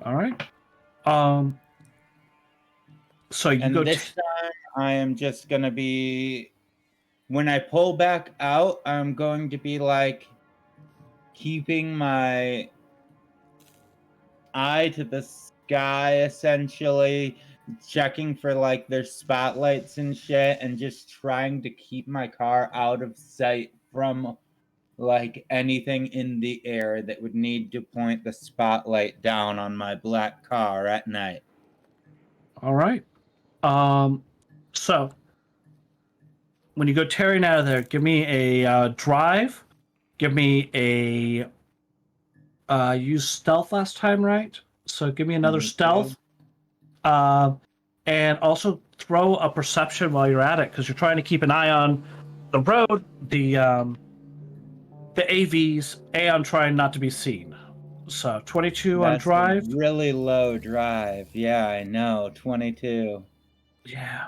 All right. So you go. This time, I am just gonna be. When I pull back out, I'm going to be like keeping my eye to the sky, essentially, checking for like their spotlights and shit, and just trying to keep my car out of sight from like anything in the air that would need to point the spotlight down on my black car at night. All right. So when you go tearing out of there, give me a drive. Give me a use stealth last time, right? So give me another stealth. And also throw a perception while you're at it, because you're trying to keep an eye on the road, the AVs, and trying not to be seen. So 22 on drive. Really low drive. Yeah, I know. 22. Yeah.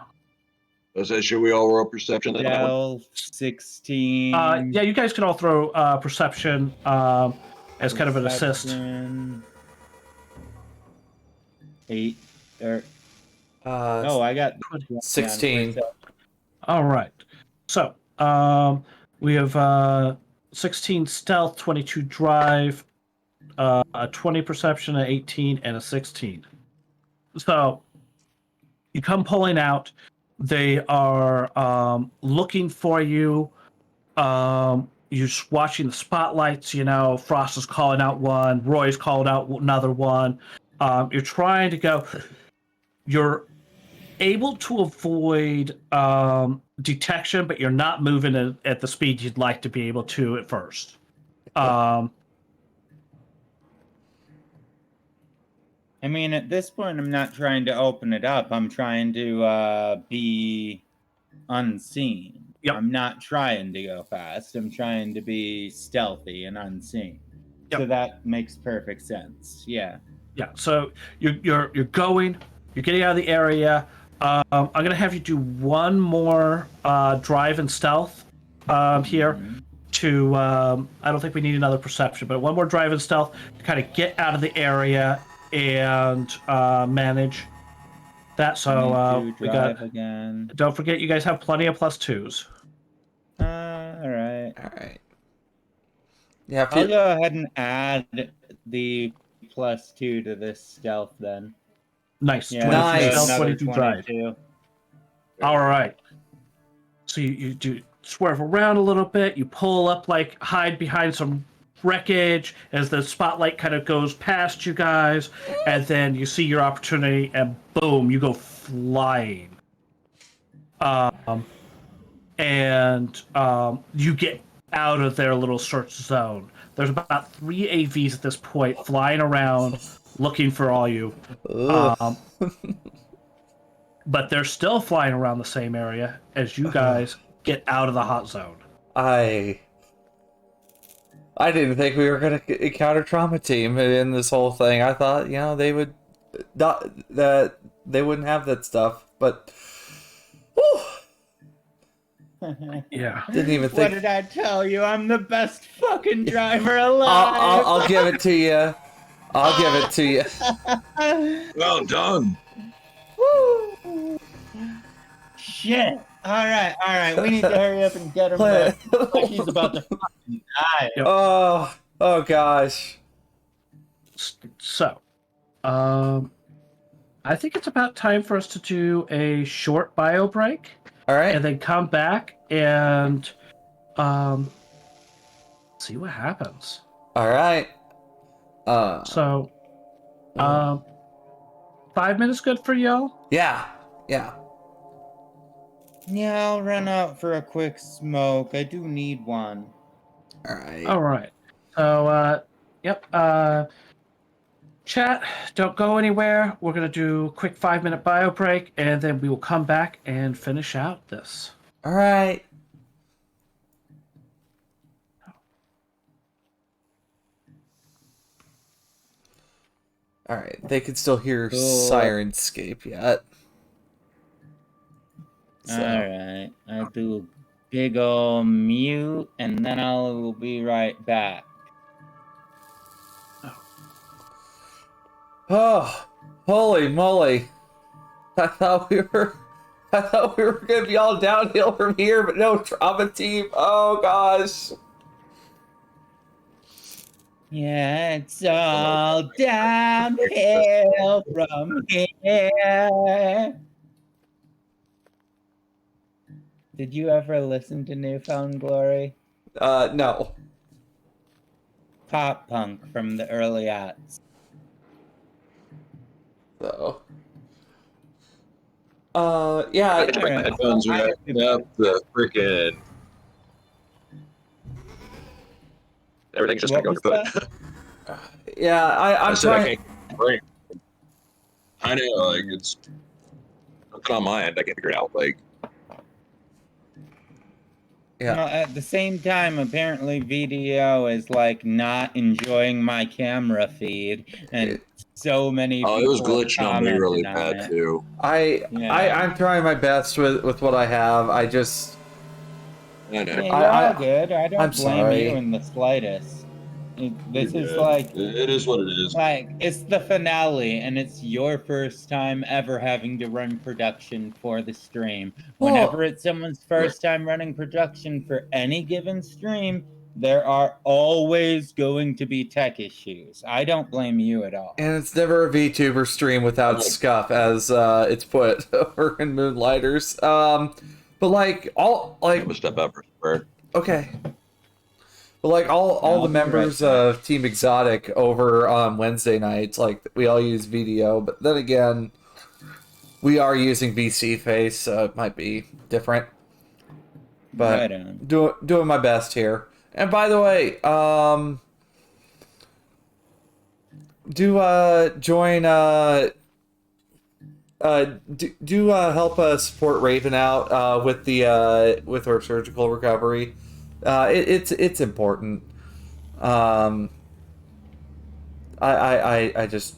I say, should we all roll perception? Stealth 16. Yeah, you guys can all throw perception as kind of an assist. 8 I got 16. All right. So we have 16 stealth, 22 drive, a 20 perception, an 18, and a 16. So you come pulling out. They are looking for you. You're just watching the spotlights. Frost is calling out one. Roy's called out another one. You're trying to go. You're able to avoid detection, but you're not moving at the speed you'd like to be able to at first. I mean, at this point, I'm not trying to open it up. I'm trying to be unseen. Yep. I'm not trying to go fast. I'm trying to be stealthy and unseen. Yep. So that makes perfect sense. Yeah. Yeah. So you're going. You're getting out of the area. I'm gonna have you do one more drive and stealth here. To I don't think we need another perception, but one more drive and stealth to kind of get out of the area and manage that. So we got again. Don't forget, you guys have plenty of +2s. All right. Yeah. I'll go ahead and add the +2 to this stealth then. Nice. Yeah, 22 nice. stealth, 22 drive. All right. So you do swerve around a little bit. You pull up, like hide behind some wreckage as the spotlight kind of goes past you guys, and then you see your opportunity, and boom, you go flying. and you get out of their little search zone. There's about 3 AVs at this point flying around looking for all you. Ugh. But they're still flying around the same area as you guys get out of the hot zone. I didn't think we were gonna encounter Trauma Team in this whole thing. I thought, you know, they would not, that they wouldn't have that stuff, but whew, Yeah. didn't even What think. did I tell you? I'm the best fucking driver alive. I'll give it to you. I'll give it to you. Well done. Woo! Shit. All right. We need to hurry up and get him. Like he's about to fucking die. Yep. Oh gosh. So, I think it's about time for us to do a short bio break. All right. And then come back and see what happens. All right. So, 5 minutes good for y'all? Yeah. Yeah, I'll run out for a quick smoke. I do need one. All right. All right. So, yep. Chat, don't go anywhere. We're going to do a quick 5-minute bio break, and then we will come back and finish out this. All right. All right. They can still hear Cool. Sirenscape yet. So. All right. I'll do a big ol' mute, and then I'll be right back. Oh, holy moly! I thought we were gonna be all downhill from here, but no Trauma Team. Oh gosh. Yeah, it's all downhill from here. Did you ever listen to Newfound Glory? No. Pop punk from the early aughts. So. Yeah. I check my headphones are acting up. The freaking everything's just What gonna go was kaput. Yeah. I'm said I trying. can't break. I know, like it's on my end. I can't figure it out. Like, Yeah. Well, at the same time, apparently VDO is like not enjoying my camera feed, and so many. oh, it was people glitching on me commented really on bad it. too. I'm trying my best with what I have. I just. I know. Yeah, you're I- all good. I don't I'm blame sorry. you in the slightest. This You're is good. like It is what it is. it's the finale, and it's your first time ever having to run production for the stream. Whenever it's someone's first time running production for any given stream, there are always going to be tech issues. I don't blame you at all. And it's never a VTuber stream without scuff, as it's put over in Moonlighters. But like all like I'm a step up for sure. okay. But like all the members of Team Exotic over on Wednesday nights, like we all use VDO, but then again, we are using VC Face, so it might be different. But Right on. doing my best here. And by the way, join help us support Raven out with the with her surgical recovery. It's important. I just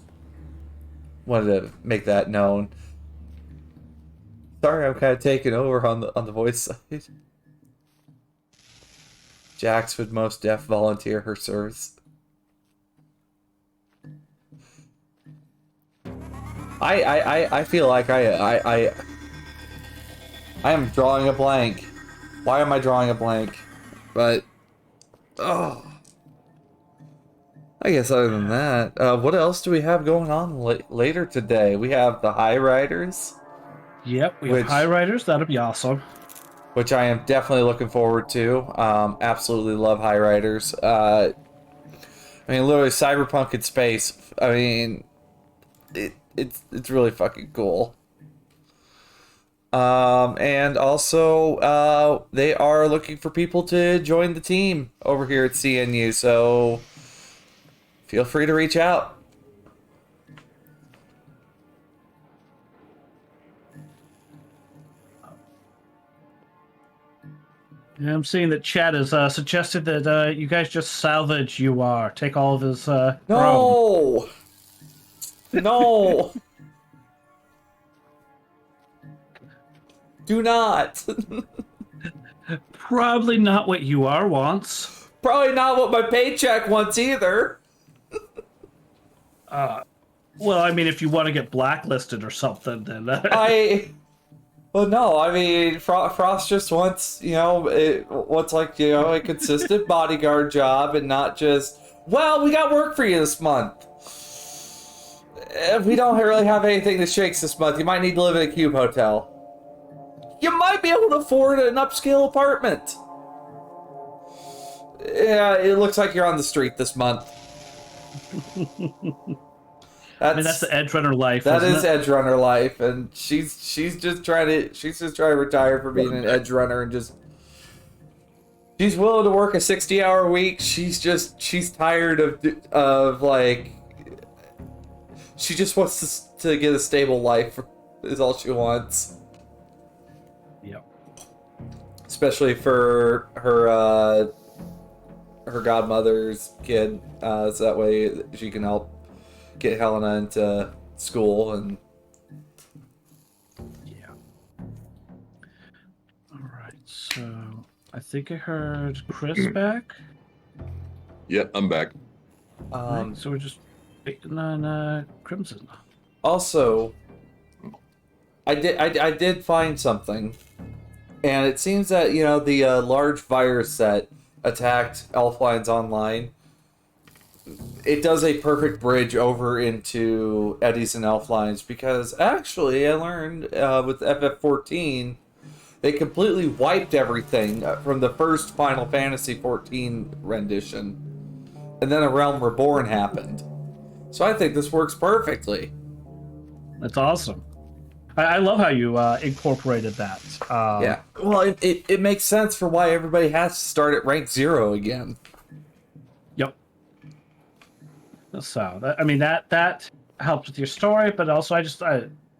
wanted to make that known. Sorry, I'm kind of taking over on the voice side. Jax would most def volunteer her service. I feel like I am drawing a blank. Why am I drawing a blank? But oh, I guess other than that, what else do we have going on later today? We have the High Riders. Yep, we have High Riders. That'll be awesome. Which I am definitely looking forward to. Absolutely love High Riders. I mean, literally Cyberpunk in space. I mean, it's really fucking cool. And also, they are looking for people to join the team over here at CNU, so feel free to reach out. Yeah, I'm seeing that Chad has suggested that you guys just salvage UR, take all of his chrome. No! No! Do not! Probably not what UR wants. Probably not what my paycheck wants either. Well, I mean, if you want to get blacklisted or something, then Well, no, I mean, Frost just wants, wants like, a consistent bodyguard job and not just, well, we got work for you this month. If we don't really have anything that shakes this month, you might need to live in a cube hotel. You might be able to afford an upscale apartment. Yeah, it looks like you're on the street this month. I mean, that's the Edgerunner life. That isn't is it? Edgerunner life, and she's just trying to retire from being an Edgerunner and just she's willing to work a 60-hour week. She's tired of like she just wants to get a stable life is all she wants. Yep. Especially for her godmother's kid, so that way she can help get Helena into school and Yeah. All right. So I think I heard Chris back. Yep, I'm back. Right, so we're just waiting on Crimson. Also, I did find something, and it seems that the large virus that attacked Elflines Online. It does a perfect bridge over into Eddies and Elflines because actually I learned with FF14 they completely wiped everything from the first Final Fantasy 14 rendition, and then A Realm Reborn happened. So I think this works perfectly. That's awesome. I love how you incorporated that. Yeah. Well, it makes sense for why everybody has to start at rank 0 again. Yep. So that helps with your story, but also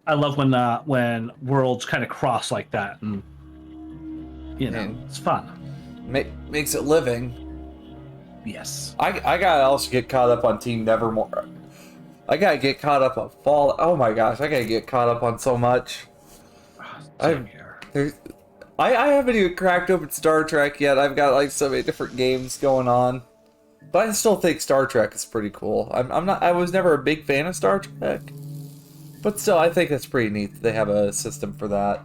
I love when worlds kind of cross like that, and it's fun. Makes it living. Yes. I gotta also get caught up on Team Nevermore. I gotta get caught up on Fall. Oh my gosh, I gotta get caught up on so much. I haven't even cracked open Star Trek yet. I've got like so many different games going on, but I still think Star Trek is pretty cool. I was never a big fan of Star Trek, but still, I think it's pretty neat that they have a system for that.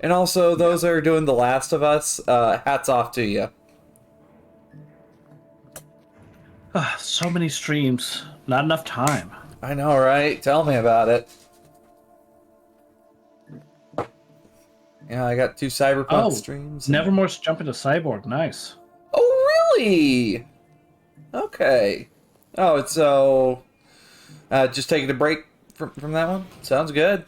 And also, those that are doing The Last of Us, hats off to you. So many streams, not enough time. I know, right? Tell me about it. Yeah, I got 2 Cyberpunk streams. Nevermore's jumping to Cyborg. Nice. Oh, really? Okay. Oh, it's so... just taking a break from that one? Sounds good.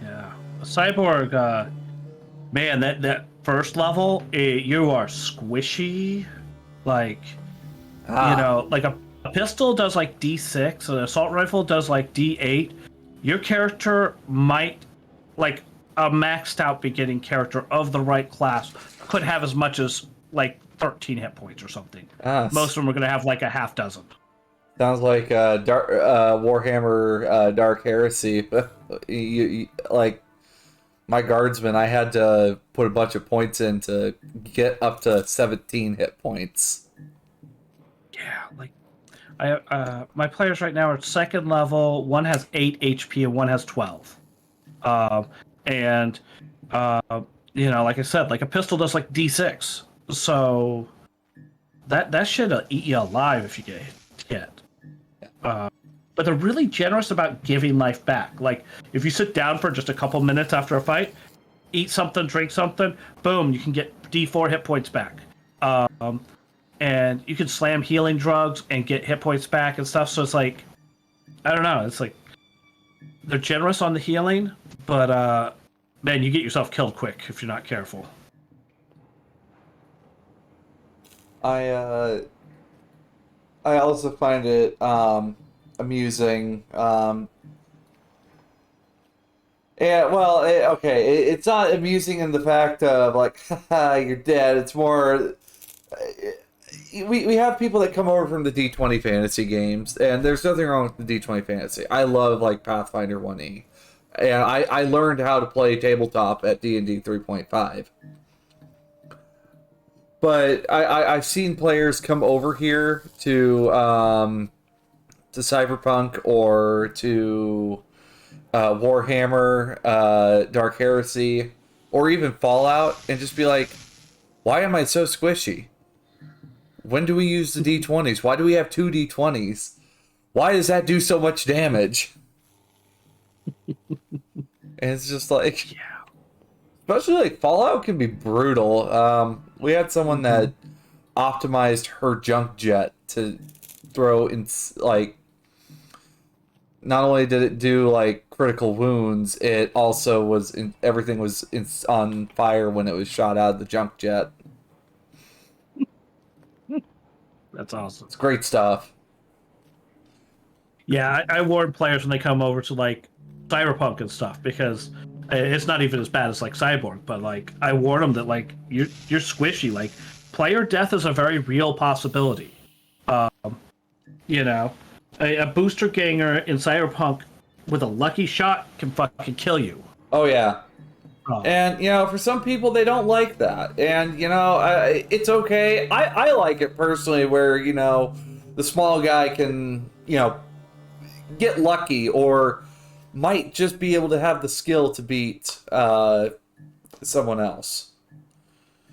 Yeah. Cyborg, man, that first level, you are squishy. Like, like a pistol does like D6, an assault rifle does like D8. Your character might, like a maxed out beginning character of the right class, could have as much as like 13 hit points or something. Most of them are going to have like a half dozen. Sounds like Warhammer Dark Heresy. you like my guardsman, I had to put a bunch of points in to get up to 17 hit points. Yeah, like my players right now are second level. One has 8 HP and one has 12. Like I said, like a pistol does like D6. So that shit'll eat you alive if you get hit. But they're really generous about giving life back. Like, if you sit down for just a couple minutes after a fight, eat something, drink something, boom, you can get D4 hit points back. And you can slam healing drugs and get hit points back and stuff. So it's like, I don't know, it's like, they're generous on the healing, but man, you get yourself killed quick if you're not careful. I also find it amusing. Yeah, well, it's not amusing in the fact of like, haha, you're dead. It's more, we have people that come over from the D20 fantasy games, and there's nothing wrong with the D20 fantasy. I love like Pathfinder 1E, and I learned how to play tabletop at D&D 3.5. But I've seen players come over here to Cyberpunk or to Warhammer, Dark Heresy, or even Fallout, and just be like, why am I so squishy? When do we use the D20s? Why do we have 2 D20s? Why does that do so much damage? And it's just like, yeah. Especially like Fallout can be brutal. We had someone that optimized her junk jet to throw in, like, not only did it do like critical wounds, it also was everything was on fire when it was shot out of the junk jet. That's awesome. It's great stuff. Yeah, I warn players when they come over to like Cyberpunk and stuff, because it's not even as bad as like Cyborg, but like I warn them that like you're squishy. Like player death is a very real possibility. You know, a booster ganger in Cyberpunk with a lucky shot can fucking kill you. Oh yeah. And, you know, for some people, they don't like that. And, you know, it's okay. I like it personally where, you know, the small guy can, you know, get lucky or might just be able to have the skill to beat someone else.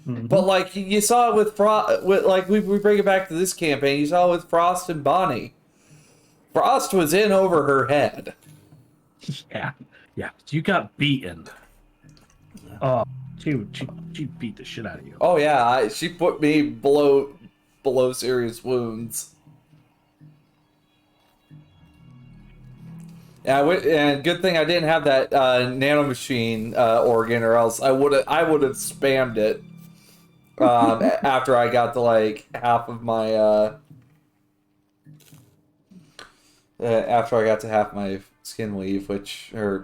Mm-hmm. But, like, you saw it with like, we bring it back to this campaign, you saw it with Frost and Bonnie. Frost was in over her head. Yeah, you got beaten. Oh, she beat the shit out of you. Oh yeah, she put me below serious wounds. And good thing I didn't have that nanomachine organ, or else I would have spammed it after I got to like half of my skin weave, or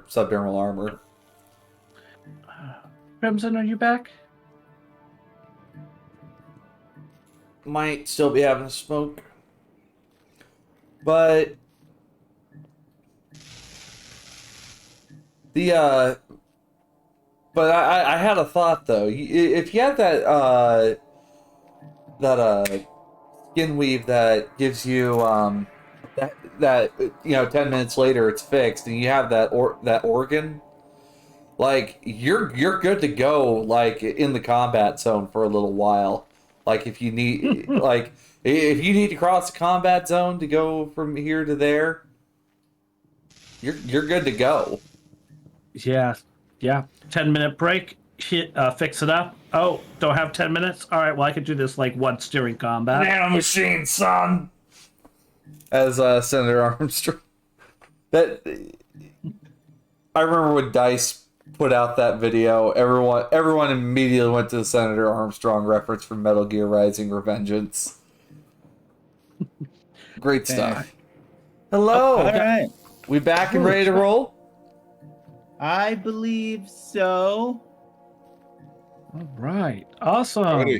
subdermal armor. Crimson, are you back? Might still be having a smoke. But I had a thought though. If you have that skin weave that gives you that you know 10 minutes later it's fixed, and you have that organ, like you're good to go, like in the combat zone for a little while. Like if you need if you need to cross the combat zone to go from here to there, you're good to go. Yeah. 10-minute break. Fix it up. Oh, don't have 10 minutes. All right. Well, I could do this like once during combat. Nanomachine, son. As Senator Armstrong. I remember when Dice put out that video, everyone immediately went to the Senator Armstrong reference from Metal Gear Rising: Revengeance. Great stuff. Hello. All right. We back and ready to roll? I believe so. All right. Awesome. Alrighty.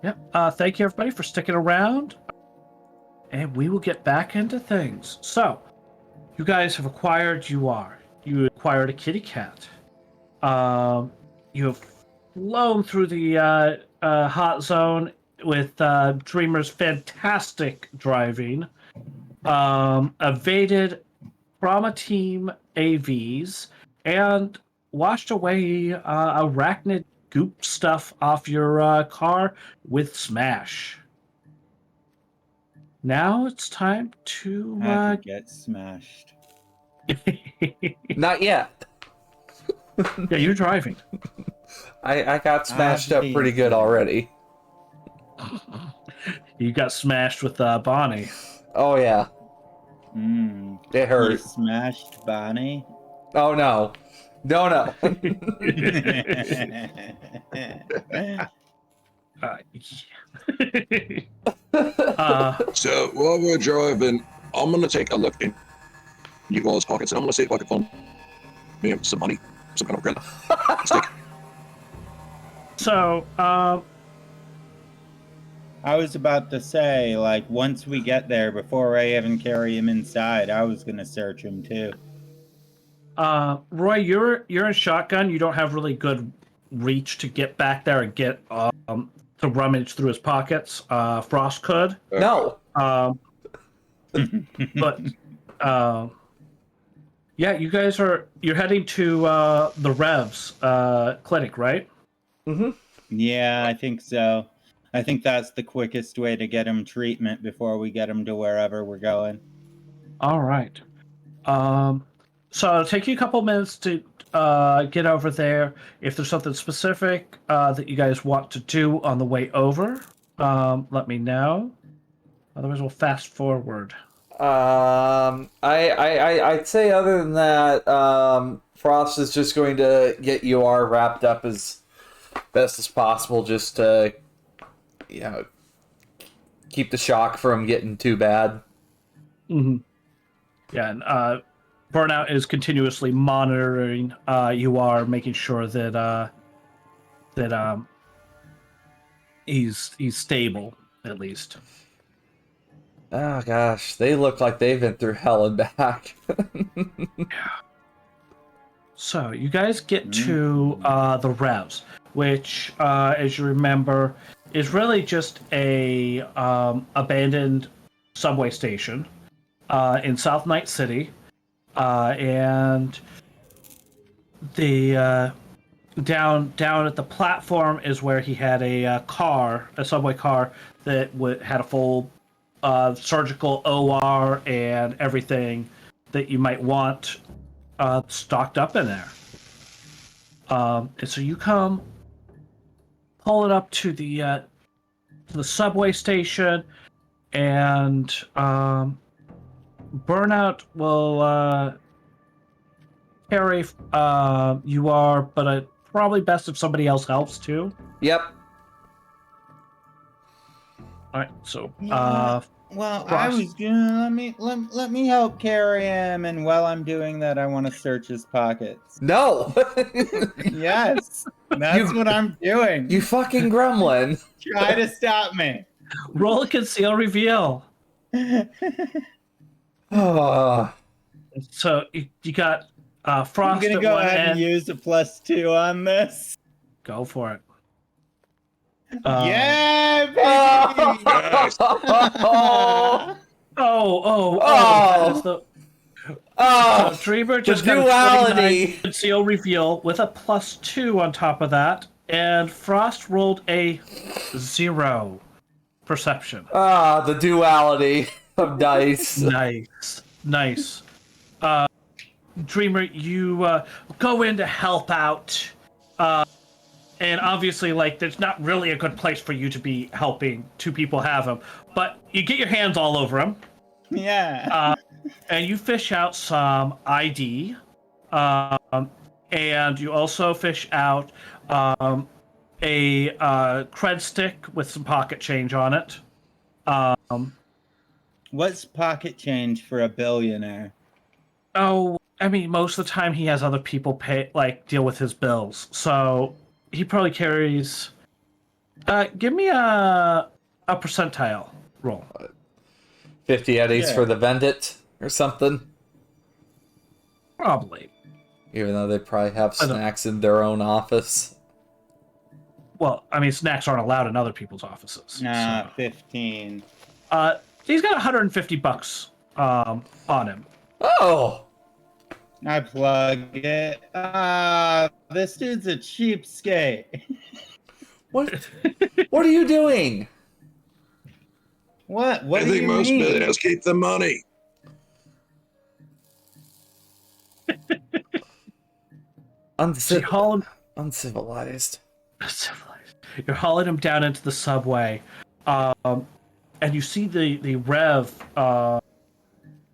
Yep. Thank you, everybody, for sticking around. And we will get back into things. So, you guys have acquired You acquired a kitty cat. You have flown through the hot zone with Dreamer's fantastic driving. Evaded trauma team AVs and washed away arachnid goop stuff off your car with Smash. Now it's time to I could get smashed. Not yet. Yeah, you're driving. I got smashed up pretty good already. You got smashed with Bonnie. Oh yeah. It You hurt. smashed Bonnie. Oh no. No, no. So while we're driving, I'm gonna take a look in you all's pockets, and I'm gonna see if I can find me some money, some kind of credit stick. So, I was about to say, like, once we get there, before I even carry him inside, I was gonna search him too. Roy, you're in shotgun. You don't have really good reach to get back there and get to rummage through his pockets. Frost could. No. But yeah, you're heading to the Revs clinic, right? Mm-hmm. Yeah, I think so. I think that's the quickest way to get him treatment before we get him to wherever we're going. All right. So it'll take you a couple minutes to get over there. If there's something specific that you guys want to do on the way over, let me know. Otherwise, we'll fast forward. I'd say other than that, Frost is just going to get UR wrapped up as best as possible, just to, keep the shock from getting too bad. Mm-hmm. Yeah, and Burnout is continuously monitoring UR, making sure that he's stable at least. Oh gosh, they look like they've been through hell and back. So you guys get to the Revs, which, as you remember, is really just a abandoned subway station in South Night City, and the down at the platform is where he had a subway car that had a full surgical OR and everything that you might want stocked up in there. And so you come, pull it up to the subway station, and Burnout will carry but probably best if somebody else helps too. Yep. All right, so Well, I Frost. was gonna let me help carry him, and while I'm doing that, I want to search his pockets. No. Yes, that's what I'm doing. You fucking gremlin. Try to stop me. roll a conceal reveal. Oh. So you got I'm Frost gonna at go one ahead and end. use a +2 on this. Go for it. Yeah, baby! That is the Oh, so Dreamer just the got a duality. 29 conceal reveal with a +2 on top of that, and Frost rolled a 0 perception. The duality of dice. Nice. Dreamer, you go in to help out, and obviously, like, there's not really a good place for you to be helping two people have him, but you get your hands all over him. Yeah. And you fish out some ID, and you also fish out a cred stick with some pocket change on it. What's pocket change for a billionaire? Oh, I mean, most of the time he has other people deal with his bills, so he probably carries. Give me a percentile roll. 50 eddies Yeah. for the Vendit or something. Probably. Even though they probably have I don't- snacks in their own office. Well, I mean, snacks aren't allowed in other people's offices. Nah, So. 15. He's got $150 on him. Oh! I plug it. This dude's a cheapskate. What? What are you doing? What? I What do think you most mean? billionaires keep the money. So you haul him, Uncivilized. you're hauling him down into the subway, and you see the Rev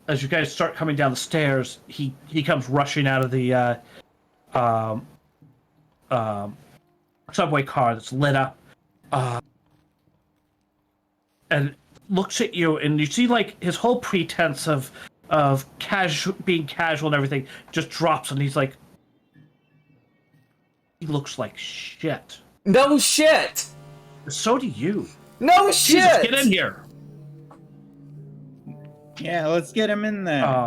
as you guys start coming down the stairs, he comes rushing out of the subway car that's lit up, and looks at you, and you see like his whole pretense of being casual and everything just drops, and he's like, he looks like shit. No shit. So do you. No Jesus, shit. get in here. Yeah, let's get him in there.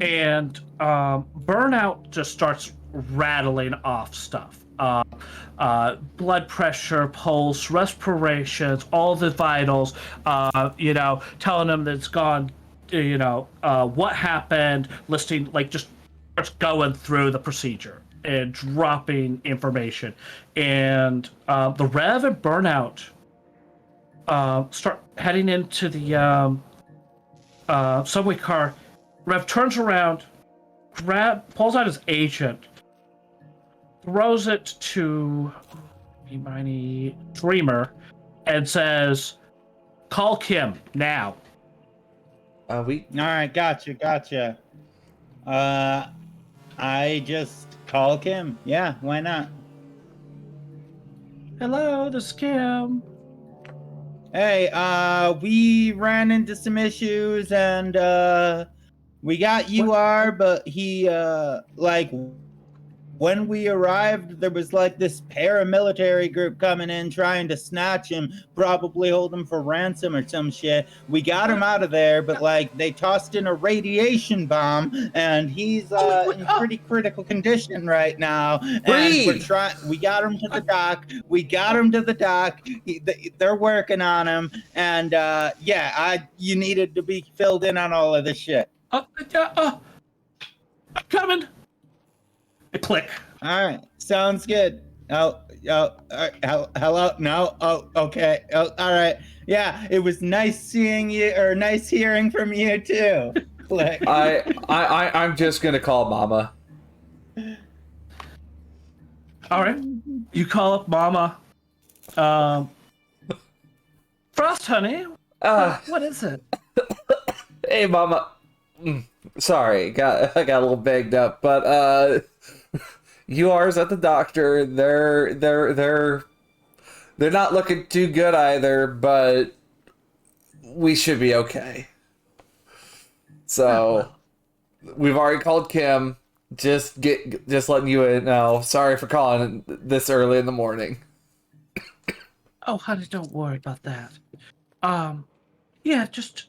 And Burnout just starts rattling off stuff. Blood pressure, pulse, respirations, all the vitals, telling him that it's gone, what happened, listing, like, just starts going through the procedure and dropping information. And the Rev and Burnout start heading into the subway car. Rev turns around, pulls out his agent, throws it to Dreamer, and says, "Call Kim now." All right, gotcha. I just call Kim. Yeah, why not? Hello, this is Kim. Hey, we ran into some issues and we got UR, but he when we arrived, there was like this paramilitary group coming in trying to snatch him, probably hold him for ransom or some shit. We got him out of there, but like they tossed in a radiation bomb, and he's in pretty critical condition right now. And we got him to the dock. They're working on him, and you needed to be filled in on all of this shit. I'm coming. Click. All right, sounds good. Hello. No. Oh, okay. Oh, all right. Yeah, it was nice seeing you, or nice hearing from you too. Click. I'm just gonna call Mama. All right, you call up Mama. Frost, honey. What is it? Hey, Mama. Sorry, I got a little bagged up, but UR's at the doctor. They're not looking too good either, but we should be okay. So we've already called Kim. Just letting you know. Sorry for calling this early in the morning. Oh, honey, don't worry about that. Just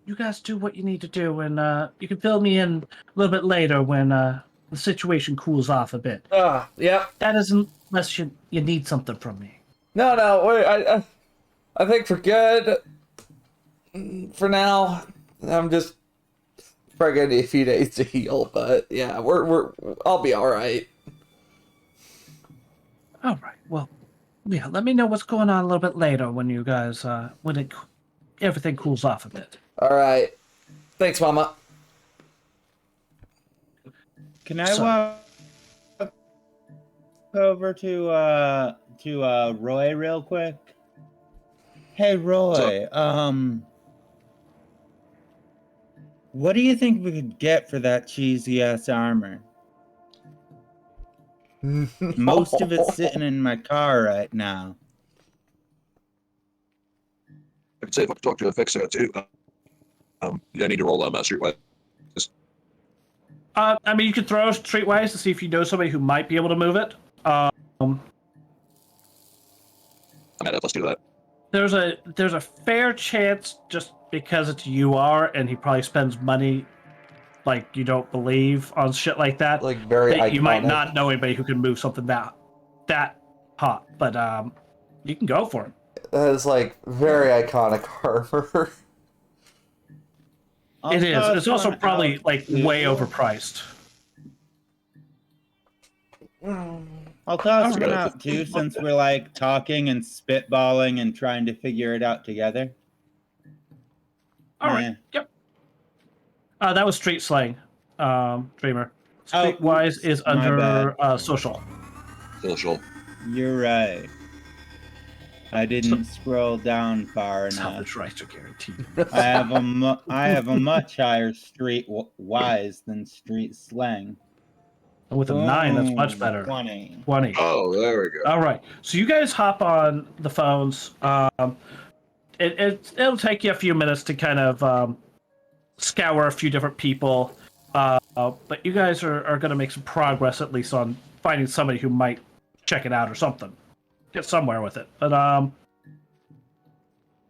you guys do what you need to do, and you can fill me in a little bit later when the situation cools off a bit. Yeah. That isn't unless you need something from me. No. Wait, I think we're good for now. I'm just probably gonna need a few days to heal, but yeah, I'll be all right. All right. Well, yeah. Let me know what's going on a little bit later when you guys everything cools off a bit. All right. Thanks, Mama. Can I walk over to Roy real quick? Hey, Roy. What do you think we could get for that cheesy ass armor? Most of it's sitting in my car right now. I could say if I could talk to a fixer too. I need to roll streetwise. You could throw streetwise to see if you know somebody who might be able to move it. Let's do that. There's a fair chance, just because it's UR and he probably spends money like you don't believe on shit like that. Like very iconic. You might not know anybody who can move something that hot, but you can go for it. That is like very iconic armor. It is. It's also probably like way overpriced. I'll toss one out too, since we're like talking and spitballing and trying to figure it out together. All right. Yep. That was street slang, Dreamer. Streetwise is under social. Social. You're right. I didn't scroll down far That's how enough. the strikes are guaranteed. I have a much higher street wise than street slang. And with a 9, that's much Boom, better. 20. 20. Oh, there we go. All right. So you guys hop on the phones. It'll take you a few minutes to kind of scour a few different people. But you guys are going to make some progress, at least on finding somebody who might check it out or something. Get somewhere with it. But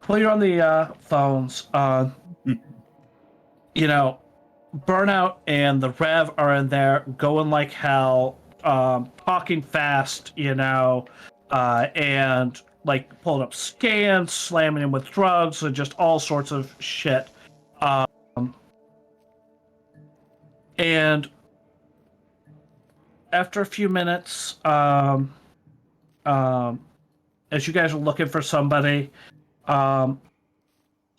while you're on the phones, you know, Burnout and the Rev are in there going like hell, talking fast, you know, and like pulling up scans, slamming him with drugs, and just all sorts of shit. And after a few minutes, as you guys are looking for somebody,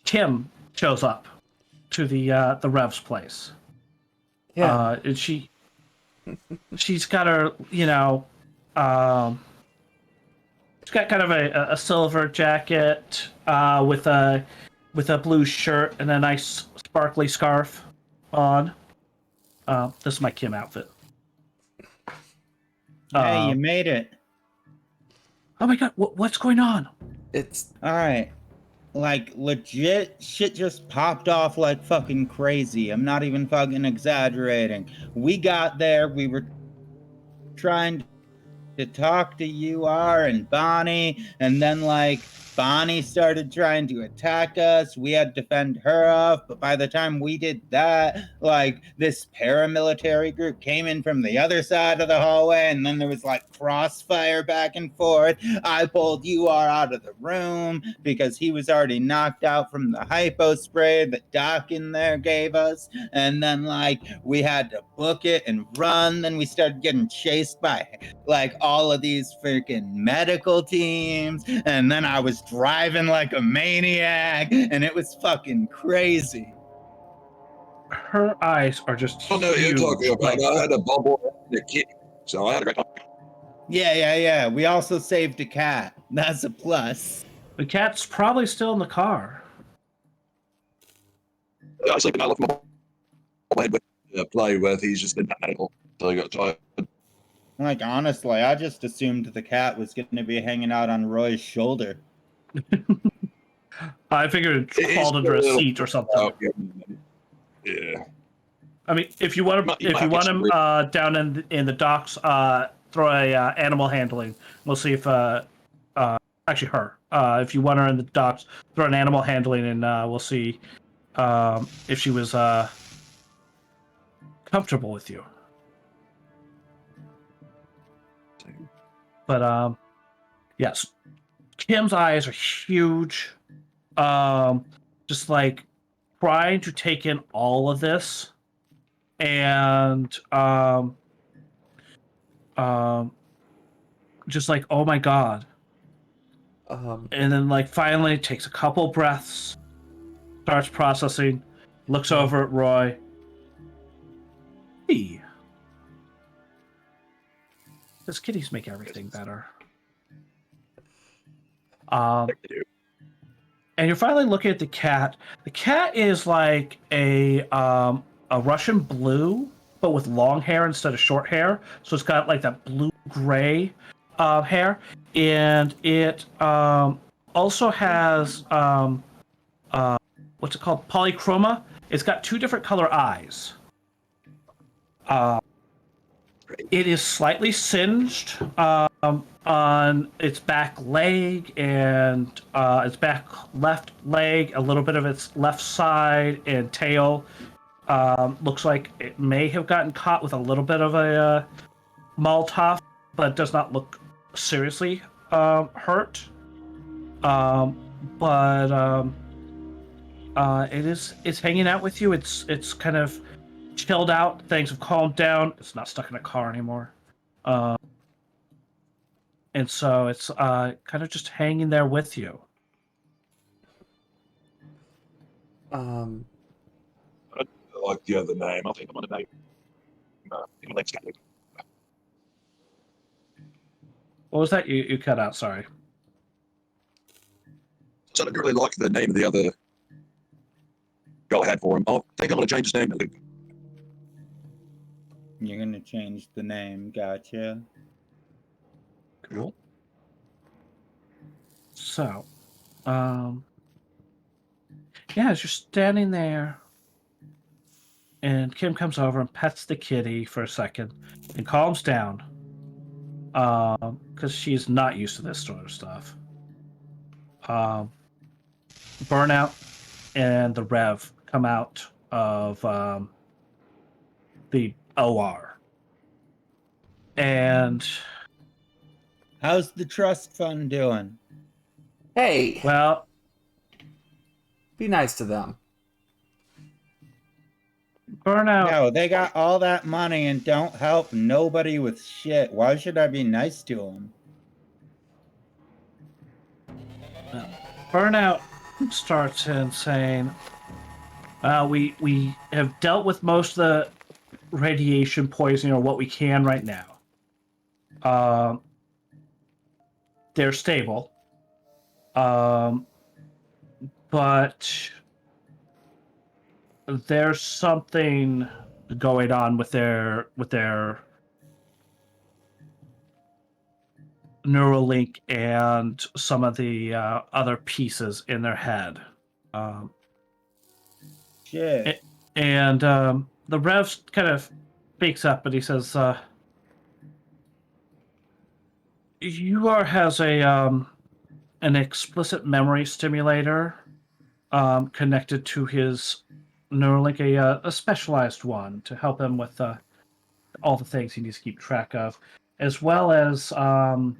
Kim shows up to the Rev's place. Yeah. And she's got her, you know, she's got kind of a silver jacket with a blue shirt and a nice sparkly scarf on. This is my Kim outfit. Hey, you made it. Oh my god, what's going on? It's All right. Like, legit shit just popped off like fucking crazy. I'm not even fucking exaggerating. We got there, we were trying to talk to UR and Bonnie, and then, like, Bonnie started trying to attack us. We had to fend her off, but by the time we did that, like, this paramilitary group came in from the other side of the hallway, and then there was, like, crossfire back and forth. I pulled UR out of the room because he was already knocked out from the hypo spray that Doc in there gave us, and then, like, we had to book it and run. Then we started getting chased by, like, all of these freaking medical teams, and then I was driving like a maniac, and it was fucking crazy. Her eyes are just Oh, no, you're huge. talking about Like, I had a bubble and a kid, so I had a great time. Yeah. We also saved a cat. That's a plus. the cat's probably still in the car. I was sleeping, I left my head with play with. He's just been medical until he got tired. Like, honestly, I just assumed the cat was going to be hanging out on Roy's shoulder. I figured it He's crawled under a still seat or something. out getting money. Yeah. I mean, if you want him down in the docks, throw a animal handling. We'll see if actually her. If you want her in the docks, throw an animal handling, and we'll see if she was comfortable with you. But yes, Kim's eyes are huge. Just like trying to take in all of this, and just like, oh my god. And then like finally takes a couple breaths, starts processing, looks over at Roy. Hey. Does kitties make everything better? And you're finally looking at the cat. The cat is like a Russian blue, but with long hair instead of short hair. So it's got like that blue-gray hair, and it also has what's it called? Polychroma. It's got 2 different color eyes. It is slightly singed on its back leg and its back left leg, a little bit of its left side and tail. Looks like it may have gotten caught with a little bit of a Molotov, but does not look seriously hurt. It's hanging out with you. It's kind of chilled out. Things have calmed down. It's not stuck in a car anymore. And so it's kind of just hanging there with you. I like the other name. I'll think I'm on a name. Let's get it. What was that? You cut out, sorry. So I don't really like the name of the other guy I had for him. I think I'm going to change his name to Luke. You're gonna change the name, gotcha. Cool. So, yeah, as you're standing there, and Kim comes over and pets the kitty for a second and calms down, because she's not used to this sort of stuff. Burnout and the Rev come out of the OR, and How's the trust fund doing? Hey, well, be nice to them. Burnout. No, they got all that money and don't help nobody with shit. Why should I be nice to them? Burnout starts in saying, we have dealt with most of the radiation poisoning or what we can right now. They're stable. But there's something going on with their Neuralink and some of the other pieces in their head. Shit. And the Rev kind of speaks up, and he says, "UR has an explicit memory stimulator connected to his Neuralink, a specialized one to help him with all the things he needs to keep track of, as well as a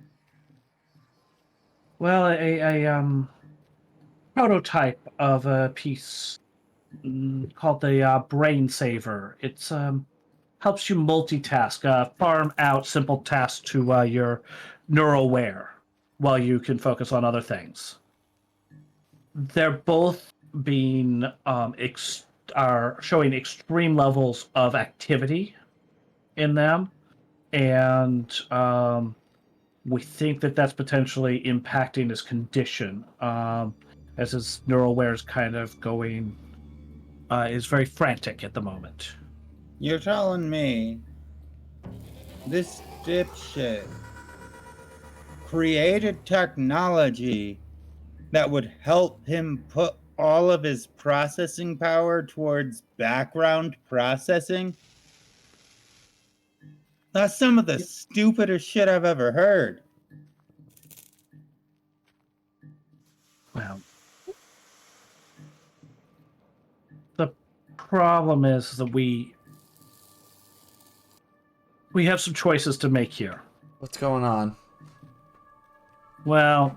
prototype of a piece called the Brain Saver. It's helps you multitask, farm out simple tasks to your NeuroWare while you can focus on other things. They're both being are showing extreme levels of activity in them, and we think that that's potentially impacting his condition, as his NeuroWare is kind of going is very frantic at the moment." You're telling me this dipshit created technology that would help him put all of his processing power towards background processing? That's some of the stupidest shit I've ever heard. Well, the problem is that we have some choices to make here. What's going on? Well,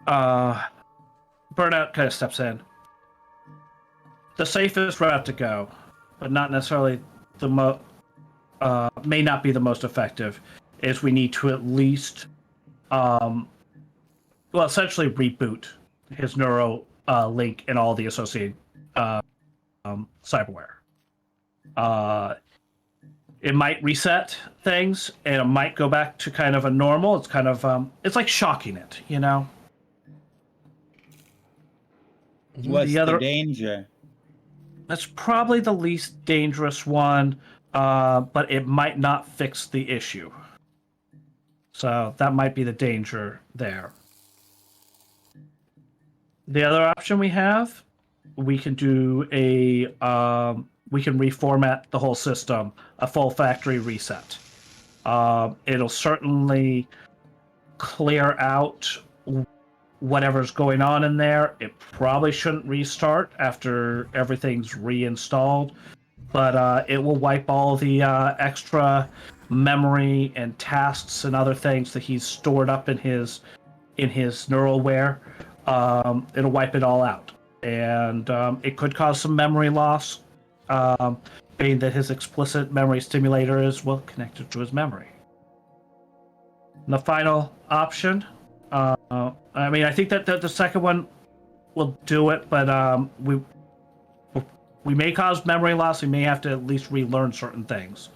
Burnout kind of steps in. The safest route to go, but not necessarily the may not be the most effective, is we need to at least, essentially reboot his Neuro link and all the associated cyberware. It might reset things, and it might go back to kind of a normal. It's kind of it's like shocking it, you know. What's the danger? That's probably the least dangerous one, but it might not fix the issue. So that might be the danger there. The other option we have, we can do we can reformat the whole system, a full factory reset. It'll certainly clear out whatever's going on in there. It probably shouldn't restart after everything's reinstalled, but it will wipe all the extra memory and tasks and other things that he's stored up in his NeuroWare. It'll wipe it all out, and it could cause some memory loss, being that his explicit memory stimulator is well connected to his memory. And the final option, I mean, I think that the second one will do it, but we may cause memory loss. We may have to at least relearn certain things.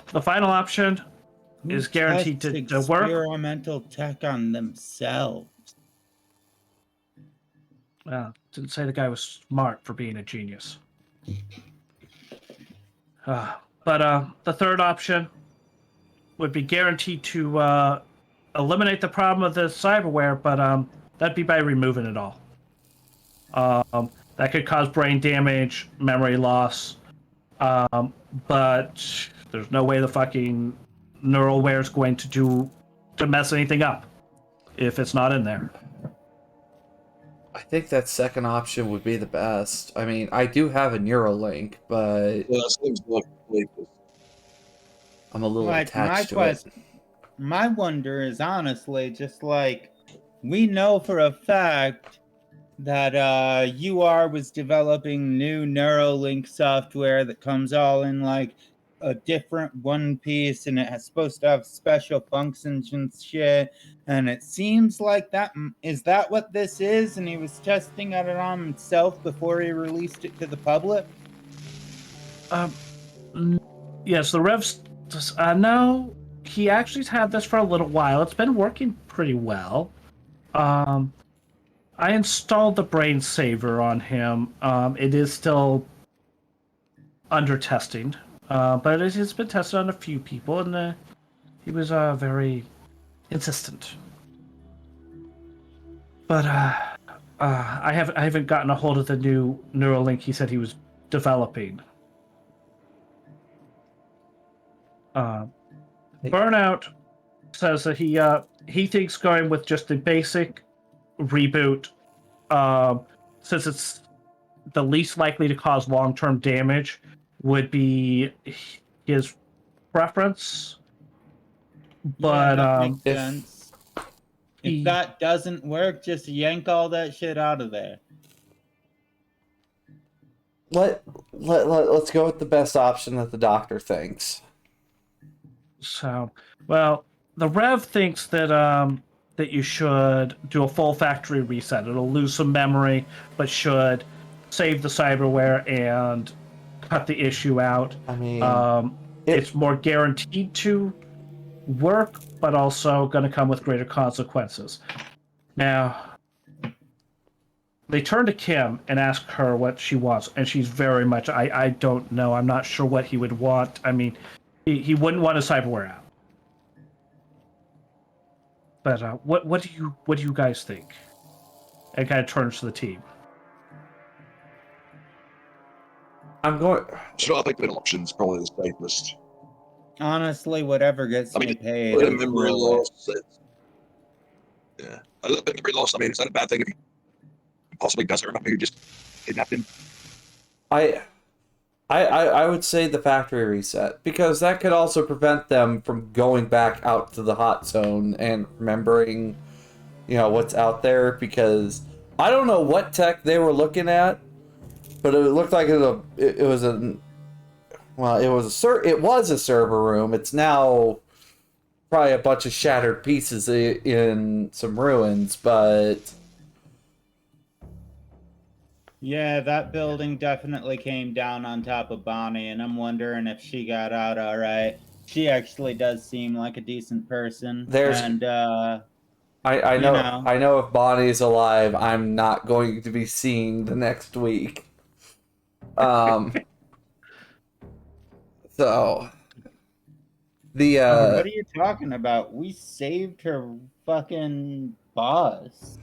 The final option, is guaranteed Tests to work. experimental tech on themselves. Well, didn't say the guy was smart for being a genius. But the third option would be guaranteed to eliminate the problem of the cyberware, but that'd be by removing it all. That could cause brain damage, memory loss, but there's no way the fucking neuralware is going to mess anything up if it's not in there. I think that second option would be the best. I mean, I do have a Neuralink, but Yeah, that seems like I'm a little Like, my attached to it. quest, my wonder is honestly just like, we know for a fact that UR was developing new Neuralink software that comes all in like a different one piece, and it's supposed to have special functions and shit. And it seems like is that what this is? And he was testing it on himself before he released it to the public. Yes, the Revs. No, he actually's had this for a little while. It's been working pretty well. I installed the brain saver on him. It is still under testing, but it has been tested on a few people, and he was very insistent. But I haven't gotten a hold of the new Neuralink he said he was developing. Burnout says that he thinks going with just the basic reboot, since it's the least likely to cause long-term damage, would be his preference. But that makes if- sense. If that doesn't work, just yank all that shit out of there. Let's go with the best option that the doctor thinks. So, well, the Rev thinks that that you should do a full factory reset. It'll lose some memory, but should save the cyberware and cut the issue out. I mean, It's more guaranteed to work, but also going to come with greater consequences. Now, they turn to Kim and ask her what she wants, and she's very much, I don't know. I'm not sure what he would want. I mean, he wouldn't want his cyberware out. But what do you guys think? It kind of turns to the team. I'm going. So I think middle option's probably the safest. Honestly, whatever gets I mean, me paid. But I'm memory cool with. loss. Yeah, a little bit of memory loss. I mean, it's not a bad thing if he possibly doesn't remember who just kidnapped him. I would say the factory reset, because that could also prevent them from going back out to the hot zone and remembering, what's out there. Because I don't know what tech they were looking at, but it looked like it was a server room. It's now probably a bunch of shattered pieces in some ruins, but Yeah, that building definitely came down on top of Bonnie, and I'm wondering if she got out all right. She actually does seem like a decent person. I know if Bonnie's alive, I'm not going to be seeing the next week. So the what are you talking about? We saved her fucking boss.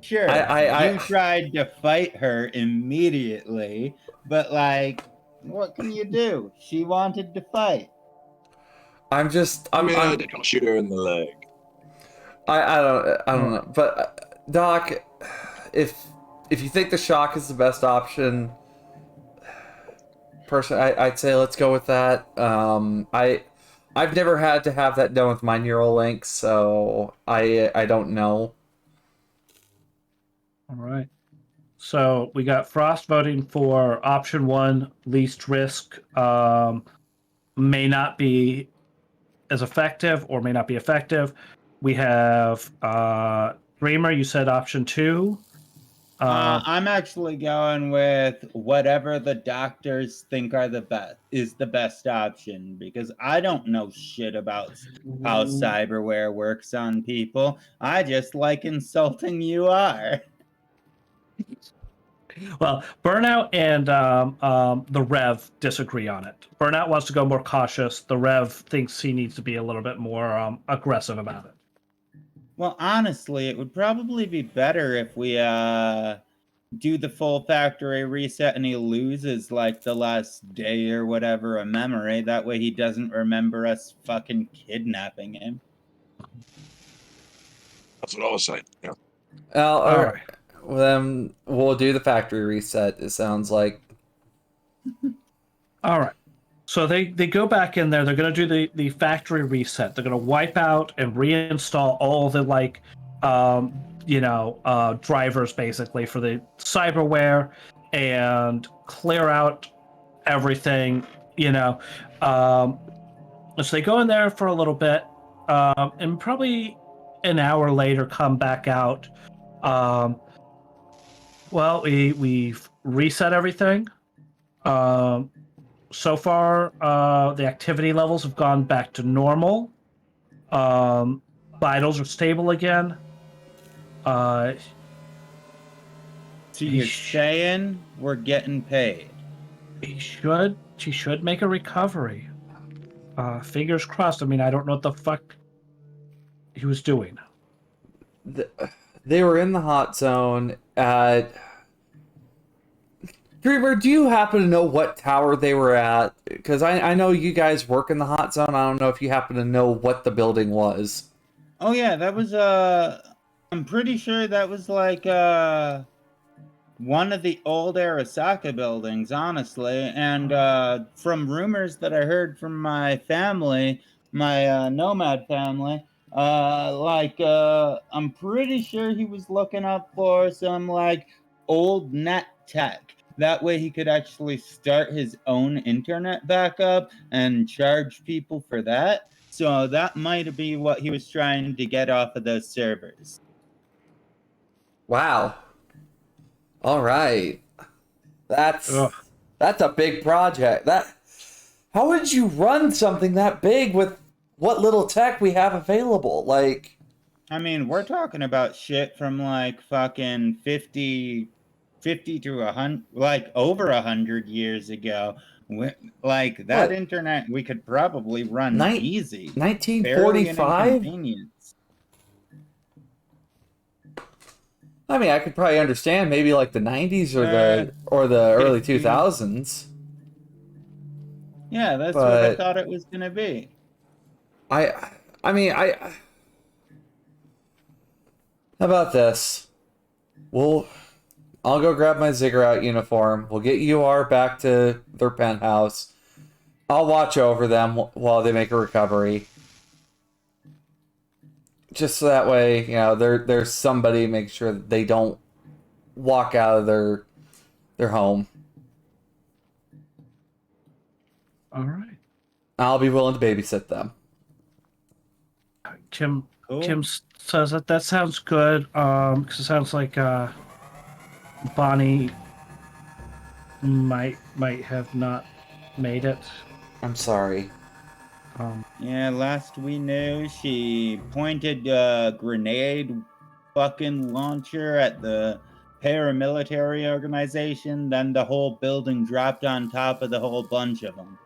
Sure, you tried to fight her immediately, but what can you do? She wanted to fight. I did kind of shoot her in the leg. I don't know, but Doc, if you think the shock is the best option, personally, I'd say let's go with that. I've never had to have that done with my Neuralink, so I don't know. All right. So we got Frost voting for option 1, least risk. May not be as effective or may not be effective. We have Dreamer, you said option 2. I'm actually going with whatever the doctors think are is the best option, because I don't know shit about how cyberware works on people. I just like insulting UR. Well, Burnout and the Rev disagree on it. Burnout wants to go more cautious. The Rev thinks he needs to be a little bit more aggressive about it. Well, honestly, it would probably be better if we do the full factory reset and he loses like the last day or whatever of memory. That way he doesn't remember us fucking kidnapping him. That's what I was saying. Yeah. All right. right. Well, then we'll do the factory reset. It sounds like. All right. So they go back in there. They're going to do the factory reset. They're going to wipe out and reinstall all the drivers basically for the cyberware and clear out everything. So they go in there for a little bit, and probably an hour later come back out. We've reset everything. So far, the activity levels have gone back to normal. Vitals are stable again. So you're saying we're getting paid? She should make a recovery. Fingers crossed. I mean, I don't know what the fuck he was doing. They were in the hot zone at... Dreamer, do you happen to know what tower they were at? Because I know you guys work in the hot zone. I don't know if you happen to know what the building was. Oh yeah, that was I'm pretty sure that was like one of the old Arasaka buildings, honestly. And from rumors that I heard from my family, my nomad family, I'm pretty sure he was looking up for some like old net tech. That way he could actually start his own internet backup and charge people for that. So that might be what he was trying to get off of those servers. Wow. All right. That's a big project. How would you run something that big with what little tech we have available? Like, I mean, we're talking about shit from like fucking 50 to 100, like over 100 years ago. Like that internet we could probably run easy. 1945? I mean, I could probably understand maybe like the 90s or the early 2000s. Yeah, that's what I thought it was gonna be. How about this? I'll go grab my ziggurat uniform. We'll get UR back to their penthouse. I'll watch over them while they make a recovery. Just so that way, there's somebody to make sure that they don't walk out of their home. All right. I'll be willing to babysit them. Kim says that sounds good. Because it sounds like Bonnie might have not made it. I'm sorry. Yeah, last we knew, she pointed a grenade fucking launcher at the paramilitary organization, then the whole building dropped on top of the whole bunch of them.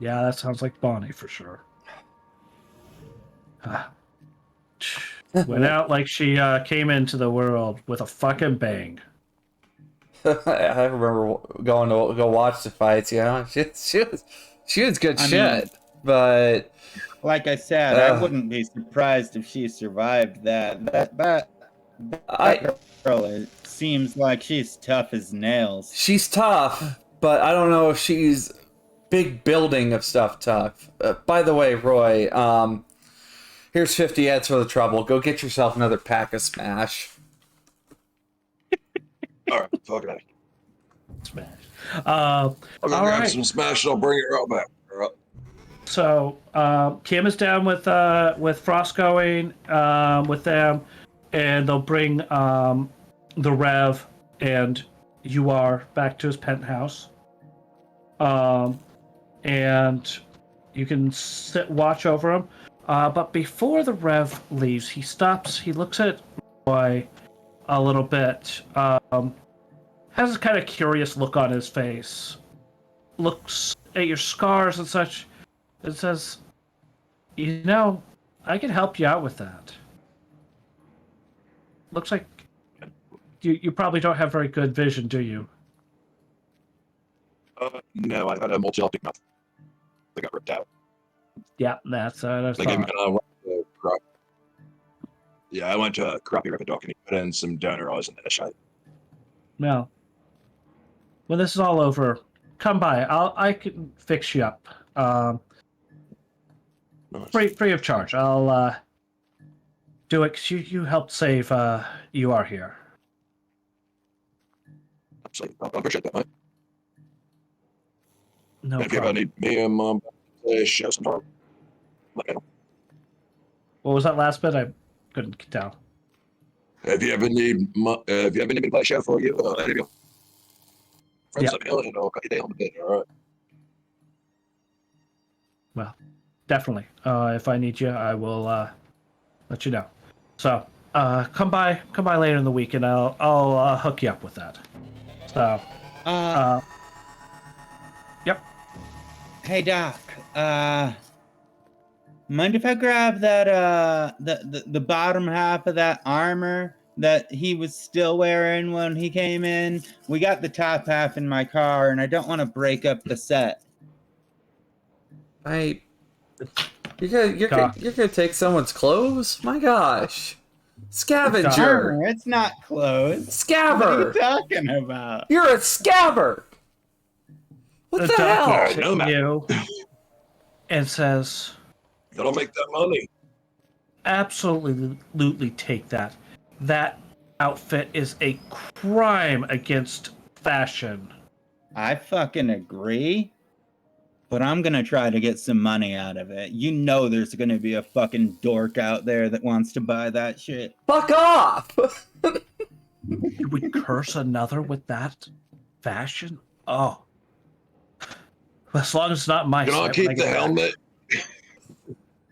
Yeah, that sounds like Bonnie for sure. Went out like she came into the world with a fucking bang. I remember going to go watch the fights. She was good shit. But like I said, I wouldn't be surprised if she survived that. That girl, it seems like she's tough as nails. She's tough, but I don't know if she's big building of stuff tough. By the way, Roy, here's 50 ads for the trouble. Go get yourself another pack of Smash. Alright, fuck it. Smash. I'll go grab right. some Smash and I'll bring it right back. All right. So Kim is down with Frost going with them. and they'll bring the Rev and you are back to his penthouse. And you can watch over him. But before the Rev leaves, he stops. He looks at Roy a little bit. Has a kind of curious look on his face. Looks at your scars and such. And says, "You know, I can help you out with that. Looks like you probably don't have very good vision, do you?" No, I had a multi-optic mouth that got ripped out. Yeah, that's what I They gave me thought. I went to a crappy Rippadoc and he put in some donor eyes and then a shot. Well, when this is all over, come by. I can fix you up. Nice. Free of charge. I'll do it because you helped save you are here. Absolutely. I appreciate that, mate. No And if you ever problem. need me and Mom to show some time, let me know. What was that last bit? I couldn't tell. If you ever need me to play a show for you, any of your friends, let me know and I'll cut you down a bit, all right? Well, definitely. If I need you, I will let you know. So, come by later in the week, and I'll hook you up with that. So, yep. Hey Doc, mind if I grab that the bottom half of that armor that he was still wearing when he came in? We got the top half in my car, and I don't want to break up the set. You're gonna take someone's clothes? My gosh, scavenger! Armor, it's not clothes. Scabber! What are you talking about? You're a scabber! What the hell? Doctor No, man. you and says, Gotta make that money. absolutely take that. That outfit is a crime against fashion. I fucking agree. But I'm gonna try to get some money out of it. You know there's gonna be a fucking dork out there that wants to buy that shit. Fuck off! You would curse another with that fashion? Oh. As long as it's not my Can I set, keep when the get back. helmet?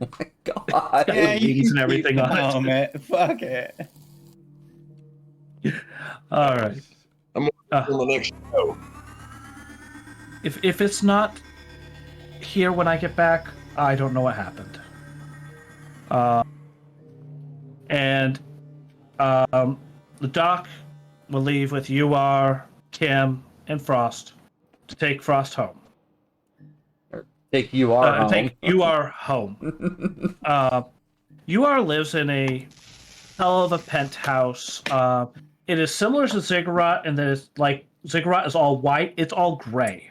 Oh my god. Got wings and everything on it. Helmet. Fuck it. All right. I'm on the next show. If it's not here when I get back, I don't know what happened. The doc will leave with UR, Kim, and Frost to take Frost home. Take you are home. Take UR home. UR lives in a hell of a penthouse. It is similar to Ziggurat in that it's like Ziggurat is all white. It's all gray.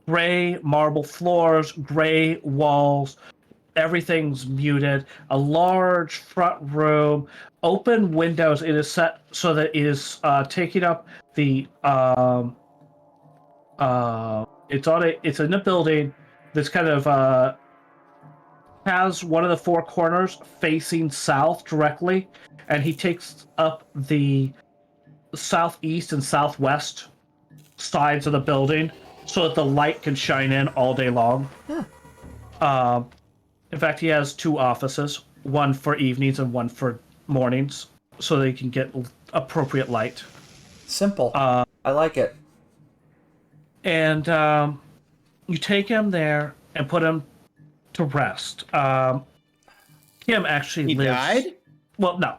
Gray marble floors, gray walls. Everything's muted. A large front room, open windows. It is set so that it is taking up the. It's in a building that's kind of has one of the four corners facing south directly, and he takes up the southeast and southwest sides of the building so that the light can shine in all day long. In fact, he has two offices, one for evenings and one for mornings, so they can get appropriate light. Simple. I like it. And you take him there and put him to rest. Kim actually He lives. died? Well, no.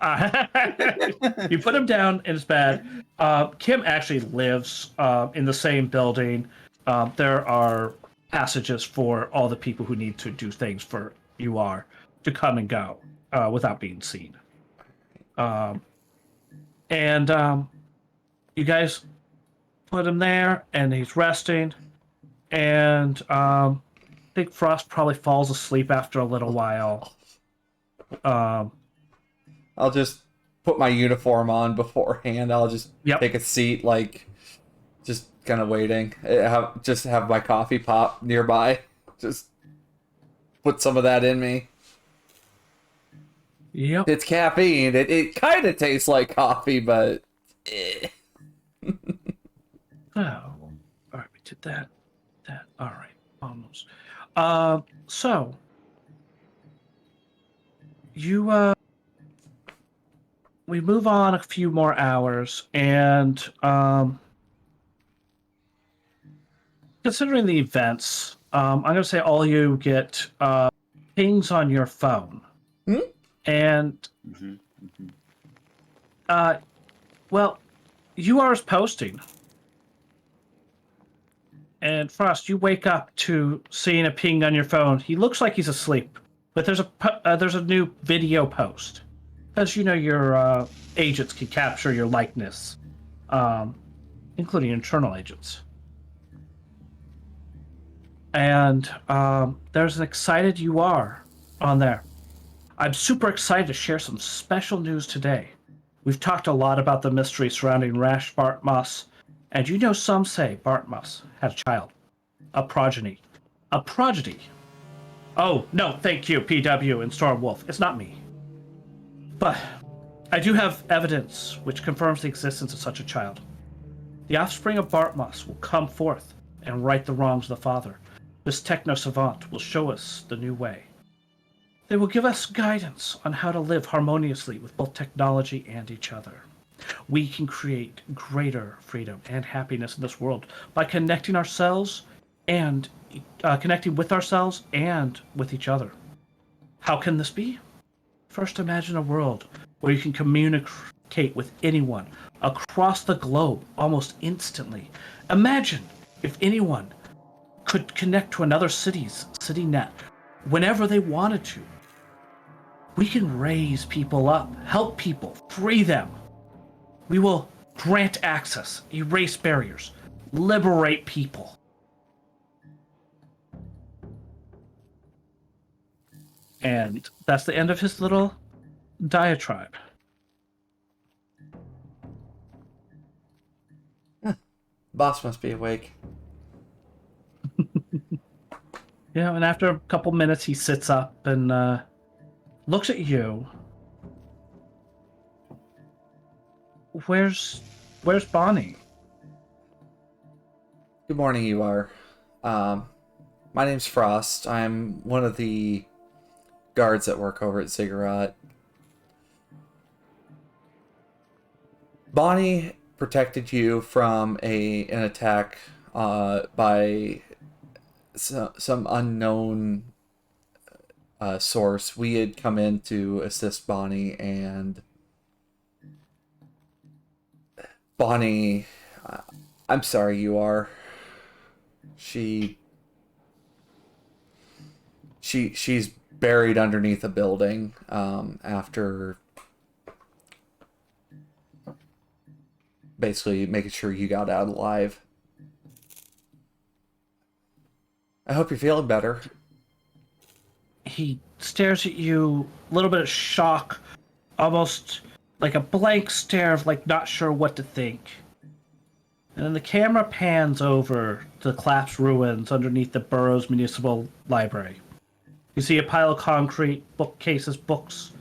You put him down in his bed. Kim actually lives in the same building. There are passages for all the people who need to do things for UR to come and go without being seen. You guys put him there, and he's resting. And I think Frost probably falls asleep after a little while. I'll just put my uniform on beforehand. I'll just take a seat, like, just kind of waiting. Just have my coffee pop nearby. Just put some of that in me. Yep. It's caffeine. It kind of tastes like coffee, but... Oh, all right, we did that. All right, almost. So you we move on a few more hours, and considering the events, I'm gonna say all you get pings on your phone, and well, you are posting. And Frost, you wake up to seeing a ping on your phone. He looks like he's asleep, but there's a new video post, because you know your agents can capture your likeness, including internal agents. And there's an excited you are on there. I'm super excited to share some special news today. We've talked a lot about the mystery surrounding Rash Bartmoss, and you know some say Bartmoss had a child, a progeny. A prodigy. Oh, no, thank you, PW and Stormwolf. It's not me. But I do have evidence which confirms the existence of such a child. The offspring of Bartmoss will come forth and right the wrongs of the father. This techno-savant will show us the new way. They will give us guidance on how to live harmoniously with both technology and each other. We can create greater freedom and happiness in this world by connecting ourselves and connecting with ourselves and with each other. How can this be? First, imagine a world where you can communicate with anyone across the globe almost instantly. Imagine if anyone could connect to another city's CityNet whenever they wanted to. We can raise people up, help people, free them. We will grant access, erase barriers, liberate people. And that's the end of his little diatribe. Boss must be awake. Yeah, and after a couple minutes, he sits up and looks at you. Where's Bonnie? Good morning, you are. My name's Frost. I'm one of the guards that work over at Ziggurat. Bonnie protected you from an attack by some unknown source. We had come in to assist Bonnie, and Bonnie, I'm sorry, you are. She's buried underneath a building after basically making sure you got out alive. I hope you're feeling better. He stares at you, a little bit of shock, almost like a blank stare of like not sure what to think. And then the camera pans over to the collapsed ruins underneath the borough's municipal library. You see a pile of concrete, bookcases, books,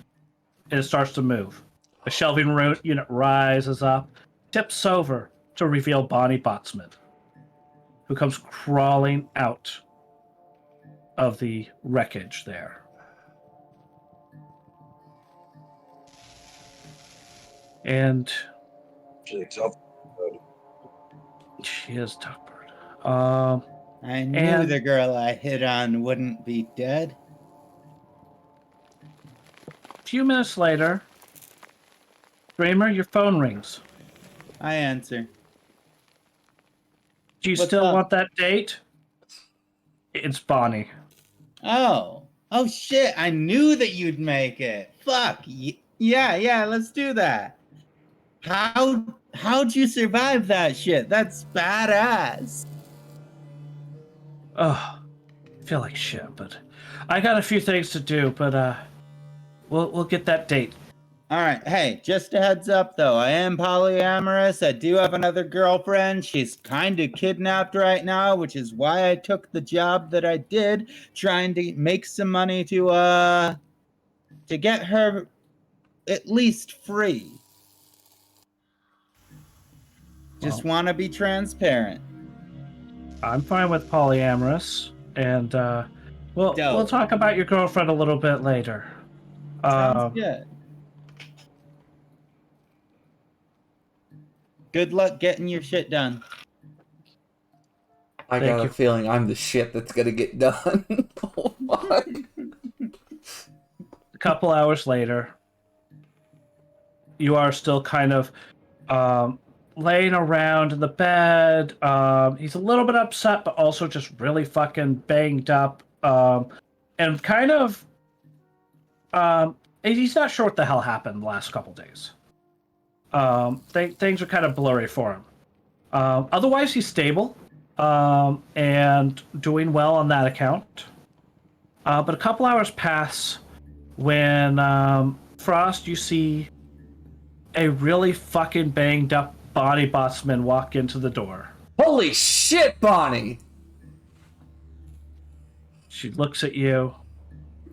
and it starts to move. A shelving unit rises up, tips over to reveal Bonnie Botsman, who comes crawling out of the wreckage there. And She's up. she is Tuckbird. I knew And- the girl I hit on wouldn't be dead. A few minutes later, Dreamer, your phone rings. I answer. Do you What's still up? want that date? It's Bonnie. Oh shit! I knew that you'd make it. Fuck. Yeah. Let's do that. How'd you survive that shit? That's badass. Ugh, I feel like shit, but I got a few things to do. But we'll get that date. All right. Hey, just a heads up though. I am polyamorous. I do have another girlfriend. She's kind of kidnapped right now, which is why I took the job that I did, trying to make some money to get her at least free. Just want to be transparent. I'm fine with polyamorous, and we'll Dope. talk about your girlfriend a little bit later. Sounds good. Good luck getting your shit done. I Thank got you. a feeling I'm the shit that's gonna get done. Oh my. A couple hours later, you are still kind of laying around in the bed. He's a little bit upset, but also just really fucking banged up. And kind of, he's not sure what the hell happened the last couple days. Things are kind of blurry for him. Otherwise, he's stable and doing well on that account. But a couple hours pass when Frost, you see a really fucking banged up Bonnie Botsman walk into the door. Holy shit, Bonnie! She looks at you.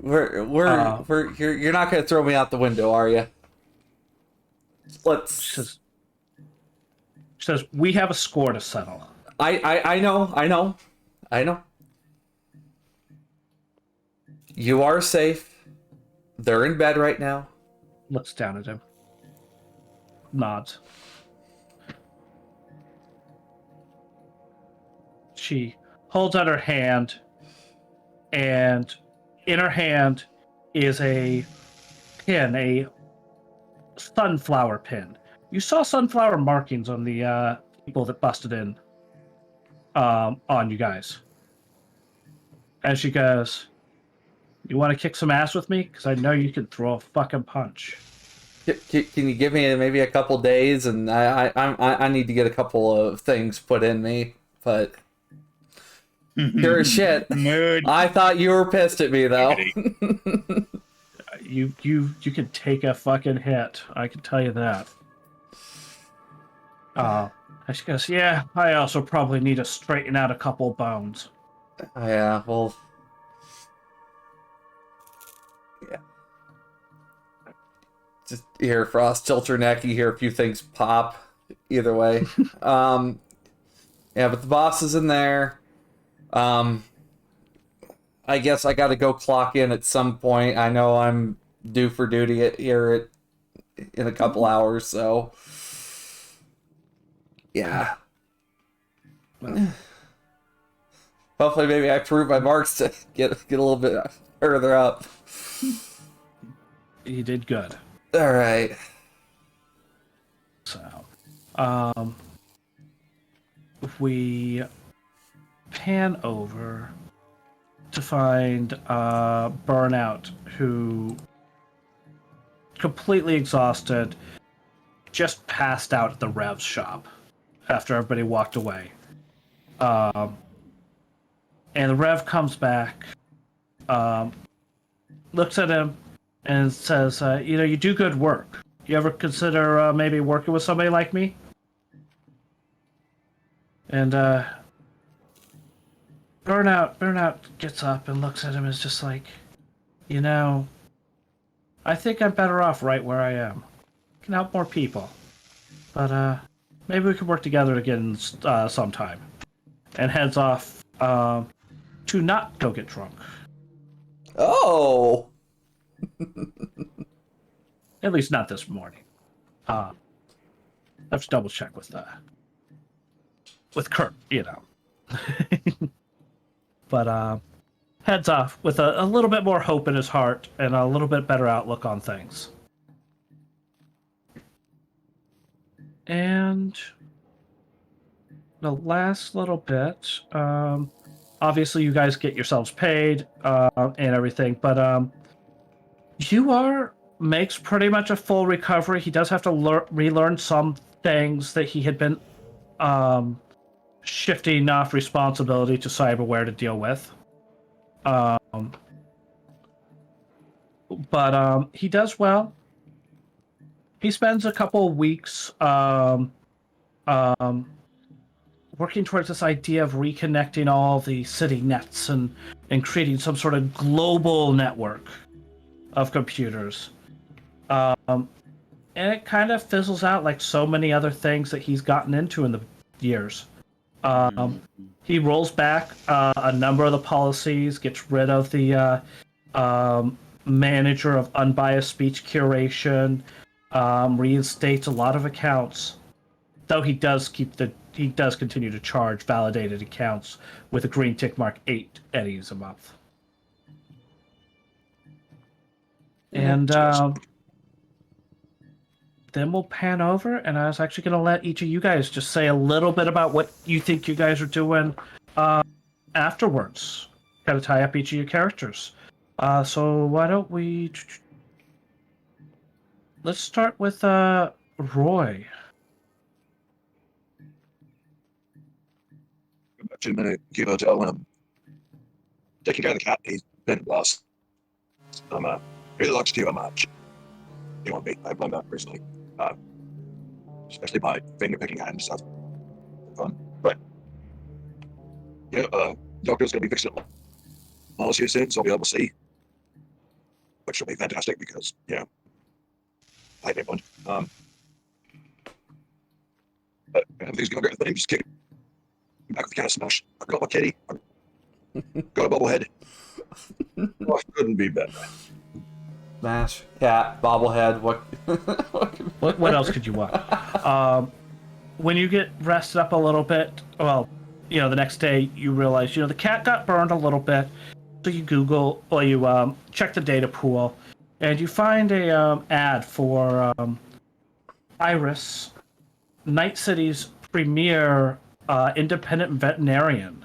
You're not gonna throw me out the window, are you? She says, we have a score to settle. I know. You are safe. They're in bed right now. Looks down at him. Nods. She holds out her hand, and in her hand is a pin, a sunflower pin. You saw sunflower markings on the people that busted in on you guys. And she goes, you want to kick some ass with me? Because I know you can throw a fucking punch. Can you give me maybe a couple days, and I need to get a couple of things put in me, but sure as shit. Mood. I thought you were pissed at me though. You can take a fucking hit. I can tell you that. And she goes, yeah, I also probably need to straighten out a couple bones. Yeah, well, yeah. Just hear Frost tilt her neck. You hear a few things pop. Either way, yeah. But the boss is in there. I guess I got to go clock in at some point. I know I'm due for duty in a couple hours, so yeah. Hopefully, maybe I prove my marks to get a little bit further up. You did good. All right. So, we pan over to find Burnout, who, completely exhausted, just passed out at the Rev's shop after everybody walked away. And the Rev comes back, looks at him, and says, you do good work. You ever consider maybe working with somebody like me? And Burnout gets up and looks at him and is just like, I think I'm better off right where I am. I can help more people. But maybe we could work together again sometime. And heads off to not go get drunk. Oh. At least not this morning. I have to double check with Kurt, But heads off with a little bit more hope in his heart and a little bit better outlook on things. And the last little bit, obviously you guys get yourselves paid and everything, but makes pretty much a full recovery. He does have to relearn some things that he had been shifting off responsibility to Cyberware to deal with. But he does well. He spends a couple of weeks working towards this idea of reconnecting all the city nets and creating some sort of global network of computers. And it kind of fizzles out like so many other things that he's gotten into in the years. He rolls back a number of the policies, gets rid of the manager of unbiased speech curation, reinstates a lot of accounts. Though he does continue to charge validated accounts with a green tick mark 8 eddies a month. And then we'll pan over, and I was actually going to let each of you guys just say a little bit about what you think you guys are doing afterwards. Kind of tie up each of your characters. So why don't we... Let's start with Roy. Back to the keep hotel. Taking care of the cat. He's been lost. He likes to much. He won't be. I blame that personally. Especially by finger picking and stuff. Fun. But yeah, doctor's gonna be fixing it all here soon, so I'll be able to see. Which will be fantastic because, you know, I hate one. But everything's going great. I'm just kicking back with the cat of smash. I've got my kitty. I've got a bobblehead. Oh, it couldn't be better. Smash, cat, bobblehead. What? What else could you want? When you get rested up a little bit, well, you know, the next day you realize, you know, the cat got burned a little bit. So you Google or you check the data pool, and you find a ad for Iris, Night City's premier independent veterinarian.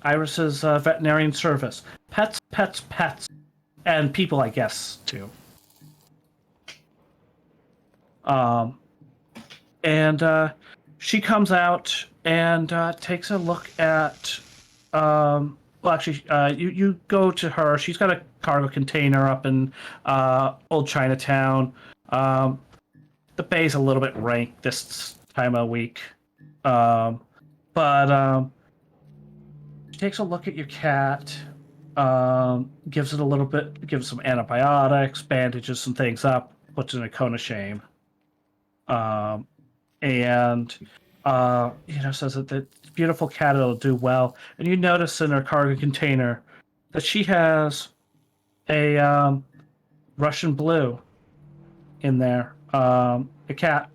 Iris's veterinarian service. Pets, pets, pets. And people, I guess, too. And she comes out and takes a look at... well, actually, you go to her. She's got a cargo container up in Old Chinatown. The bay's a little bit rank this time of week. But she takes a look at your cat, gives it a little bit, gives some antibiotics, bandages some things up, puts it in a cone of shame. And you know, says that the beautiful cat will do well. And you notice in her cargo container that she has a Russian blue in there, a cat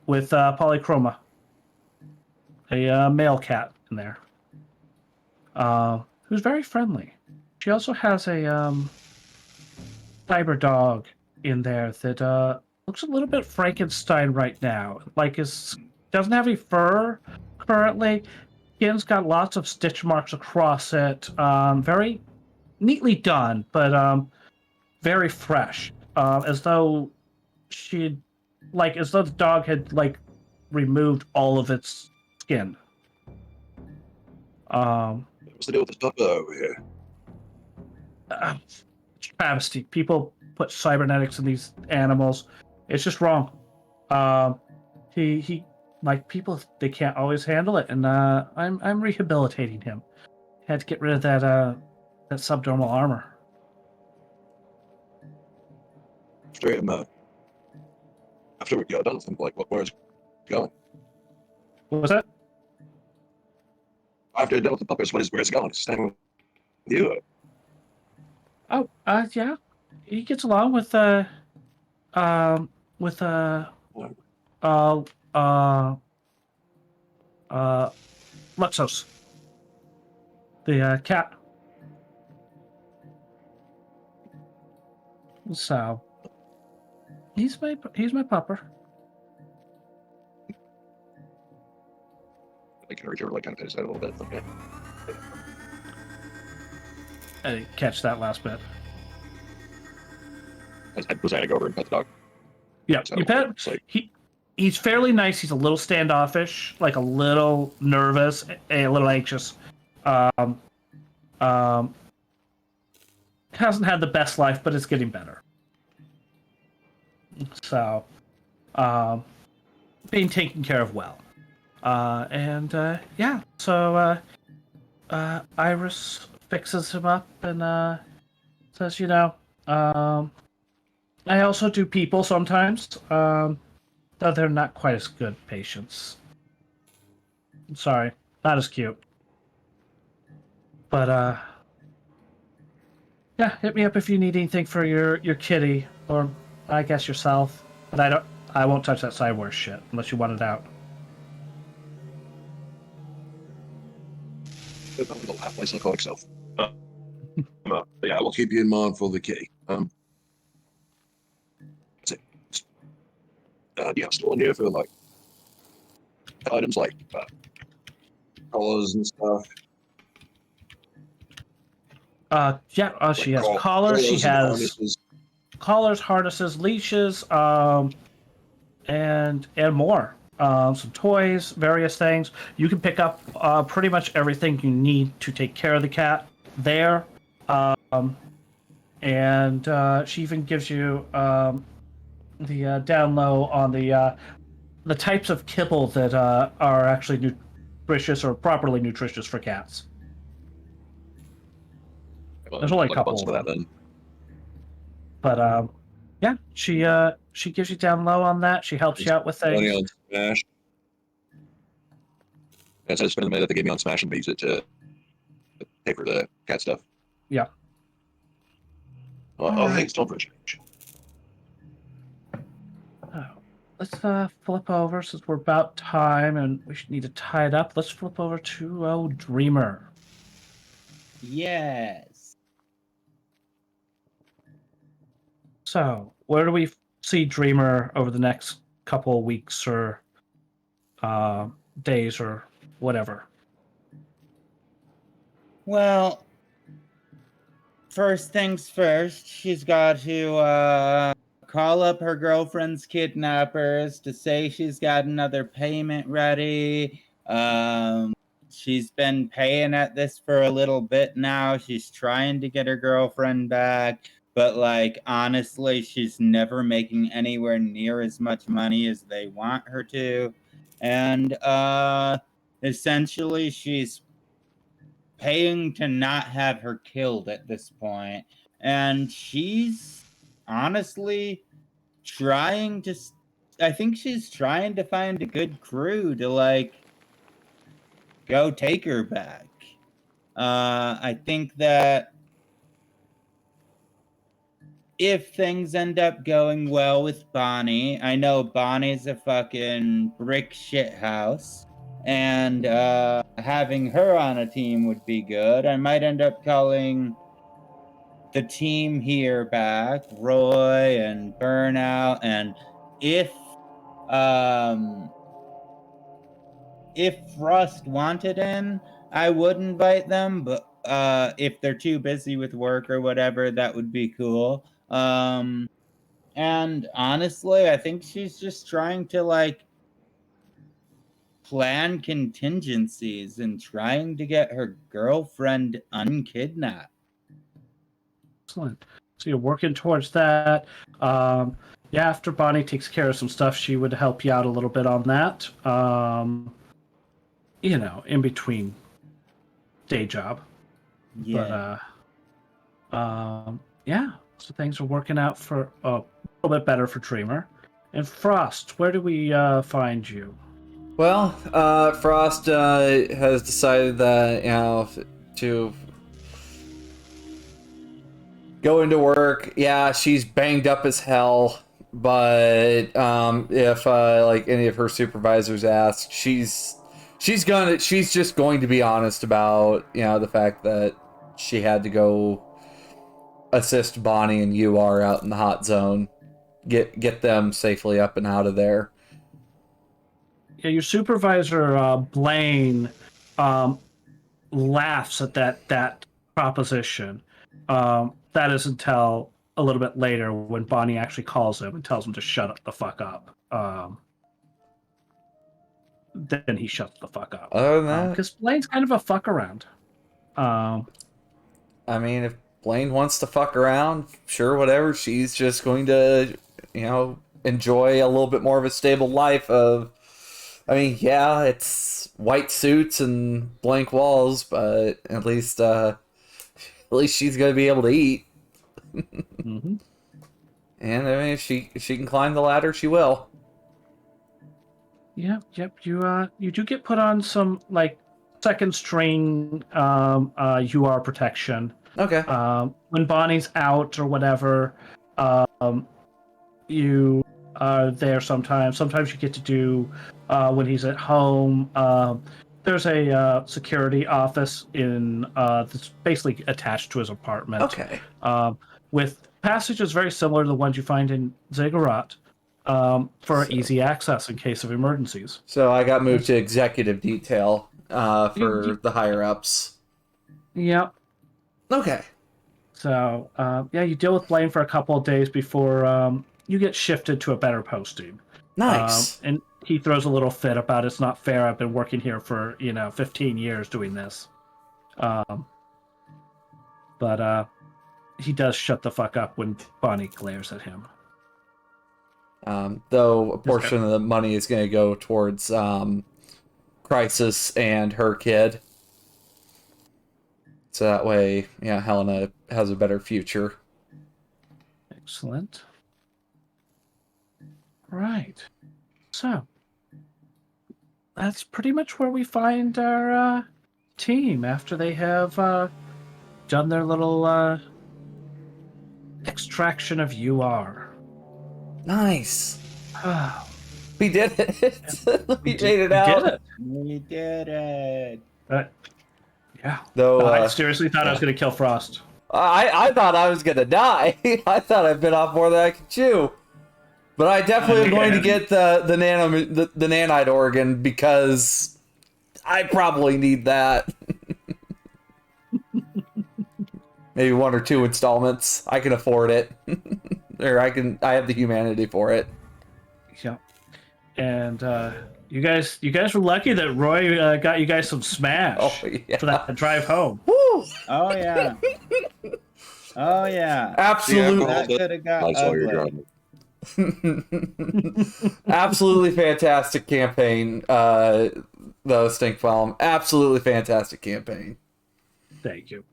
with polychroma, a male cat in there, who's very friendly. She also has a cyber dog in there that looks a little bit Frankenstein right now. Like doesn't have any fur currently. Skin's got lots of stitch marks across it. Very neatly done, but very fresh. As though as though the dog had removed all of its skin. What's the deal with this puppy over here? Travesty. People put cybernetics in these animals. It's just wrong. He people, they can't always handle it, and I'm rehabilitating him. Had to get rid of that subdermal armor. After we got done with him, where's he going? What was that? After you're done with the puppies, where's he going? He's staying with you. Oh, yeah. He gets along with Luxos, the cat. So he's my pupper. I can reach over, kind of pet his head a little bit. Okay. I didn't catch that last bit. I was going to go over and pet the dog. Yeah, So, you pet. He's fairly nice. He's a little standoffish, like a little nervous, a little anxious. Hasn't had the best life, but it's getting better. So, being taken care of well. Yeah. So, Iris fixes him up and says, I also do people sometimes, though they're not quite as good patients. I'm sorry, not as cute. But yeah, hit me up if you need anything for your kitty, or I guess yourself. But I won't touch that cyber shit unless you want it out. The half place look like self. Yeah, We'll keep you in mind for the key. do you have store in here for like items like collars and stuff? Yeah, she Like has collars. She collars and has harnesses. collars, harnesses, leashes, and more. Some toys, various things. You can pick up pretty much everything you need to take care of the cat there. And she even gives you the down low on the types of kibble that are actually nutritious or properly nutritious for cats. There's only a Like couple bunch of of that them. then. But yeah, she gives you down low on that. She helps you out with Money things. on Smash. And so I spent the money that they gave me on Smash and use it to pay for the cat stuff. Yeah. Well, Alright. things don't change. Oh, let's flip over since we're about time and we should need to tie it up. Let's flip over to Dreamer. Yes. So, where do we see Dreamer over the next couple of weeks or days or whatever? Well, first things first, she's got to call up her girlfriend's kidnappers to say she's got another payment ready. She's been paying at this for a little bit now. She's trying to get her girlfriend back, but like honestly, she's never making anywhere near as much money as they want her to. And essentially she's paying to not have her killed at this point. And she's honestly trying to I think she's trying to find a good crew to like go take her back. I think that if things end up going well with Bonnie, I know Bonnie's a fucking brick shit house, and having her on a team would be good. I might end up calling the team here back, Roy and Burnout, and if Frost wanted in, I would invite them, but if they're too busy with work or whatever, that would be cool. And honestly, I think she's just trying to like plan contingencies and trying to get her girlfriend unkidnapped. Excellent. So you're working towards that. Yeah, after Bonnie takes care of some stuff, she would help you out a little bit on that. In between day job. Yeah. But yeah, so things are working out for a little bit better for Dreamer. And Frost, where do we find you? Well, Frost has decided that, to go into work. Yeah, she's banged up as hell, but if like any of her supervisors ask, she's just going to be honest about the fact that she had to go assist Bonnie and you are out in the hot zone, get them safely up and out of there. Yeah, your supervisor Blaine laughs at that proposition. That is until a little bit later when Bonnie actually calls him and tells him to shut the fuck up. Then he shuts the fuck up. Other than that, because Blaine's kind of a fuck around. I mean, if Blaine wants to fuck around, sure, whatever. She's just going to, enjoy a little bit more of a stable life of, I mean, yeah, it's white suits and blank walls, but at least she's going to be able to eat. Mm-hmm. And I mean, if she can climb the ladder, she will. Yep. You do get put on some like second string UR protection. Okay. When Bonnie's out or whatever, you are there sometimes. Sometimes you get to do when he's at home. There's a security office that's basically attached to his apartment. Okay. With passages very similar to the ones you find in Ziggurat for easy access in case of emergencies. So I got moved to executive detail for the higher ups. Yep. Okay. So you deal with Blaine for a couple of days before you get shifted to a better posting. Nice. And he throws a little fit about it's not fair. I've been working here for 15 years doing this. But he does shut the fuck up when Bonnie glares at him. Though a portion of the money is going to go towards Crisis and her kid. So that way, Helena has a better future. Excellent. Right. So, that's pretty much where we find our team after they have done their little extraction of UR. Nice. We did it. We made it We out. did it. We did it. Yeah. Though I seriously thought I was going to kill Frost. I thought I was gonna die. I thought I bit off more than I could chew. But I definitely am going to get the nanite organ because I probably need that. Maybe 1 or 2 installments. I can afford it. Or I have the humanity for it. Yeah. And you guys were lucky that Roy got you guys some Smash for that drive home. Woo! Oh yeah. Oh yeah. Absolutely. That could have got I saw your ugly. driving. Absolutely fantastic campaign, though, Stinkpalm. Absolutely fantastic campaign. Thank you.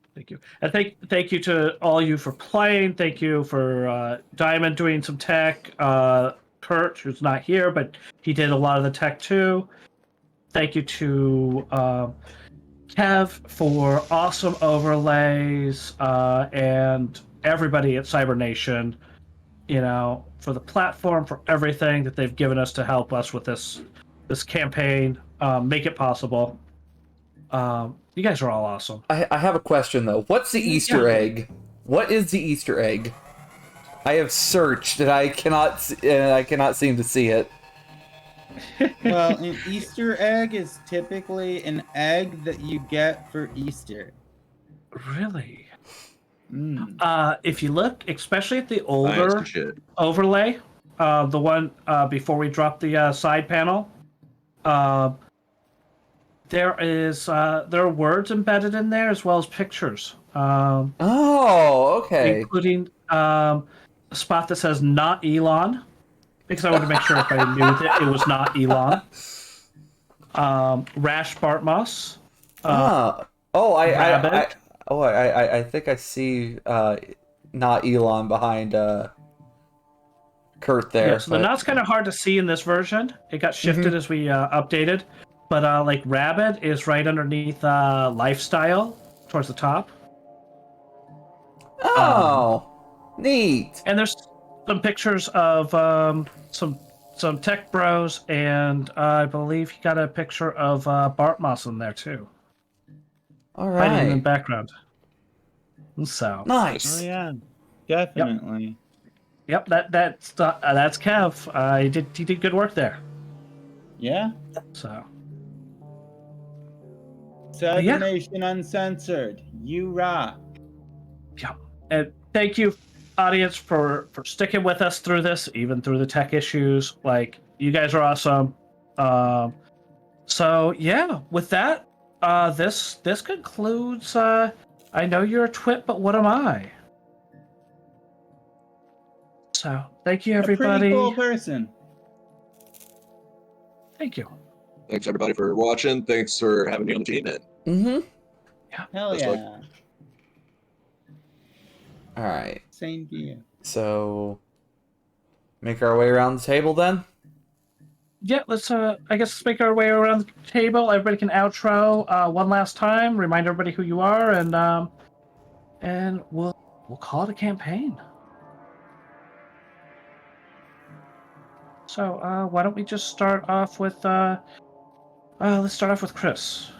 And thank you to all you for playing. Thank you for Diamond doing some tech. Kurt, who's not here, but he did a lot of the tech too. Thank you to Kev for awesome overlays and everybody at Cybernation, for the platform, for everything that they've given us to help us with this campaign, make it possible. You guys are all awesome. I have a question though. What's the Easter egg? What is the Easter egg? I have searched and I cannot seem to see it. Well, an Easter egg is typically an egg that you get for Easter. Really? Mm. If you look, especially at the Nice older and shit. overlay, the one before we drop the side panel, there are words embedded in there as well as pictures. Oh, okay. Including a spot that says "not Elon," because I wanted to make sure if I knew that it was not Elon. Rash Bartmoss. I think I see not Elon behind Kurt there. Yeah, so the knot's kind of hard to see in this version. It got shifted as we updated. But like Rabbit is right underneath Lifestyle towards the top. Oh, neat. And there's some pictures of some tech bros, and I believe he got a picture of Bartmoss in there too. All Hiding in the right. background. So Nice. Oh yeah, definitely. Yep, that's Kev. He did good work there. Yeah. So Cybernation Uncensored. You rock. yeah, and thank you, audience, for sticking with us through this, even through the tech issues. Like, you guys are awesome. So yeah, with that, this concludes. I know you're a twit, but what am I? So thank you, A everybody. pretty cool person. Thank you. Thanks everybody for watching. Thanks for having me on the team. And Mm-hmm. Hell Best yeah. luck. All right. Same to you. So make our way around the table then. Yeah, let's I guess let's make our way around the table. Everybody can outro one last time. Remind everybody who you are, and we'll call it a campaign. So why don't we just start off with let's start off with Chris.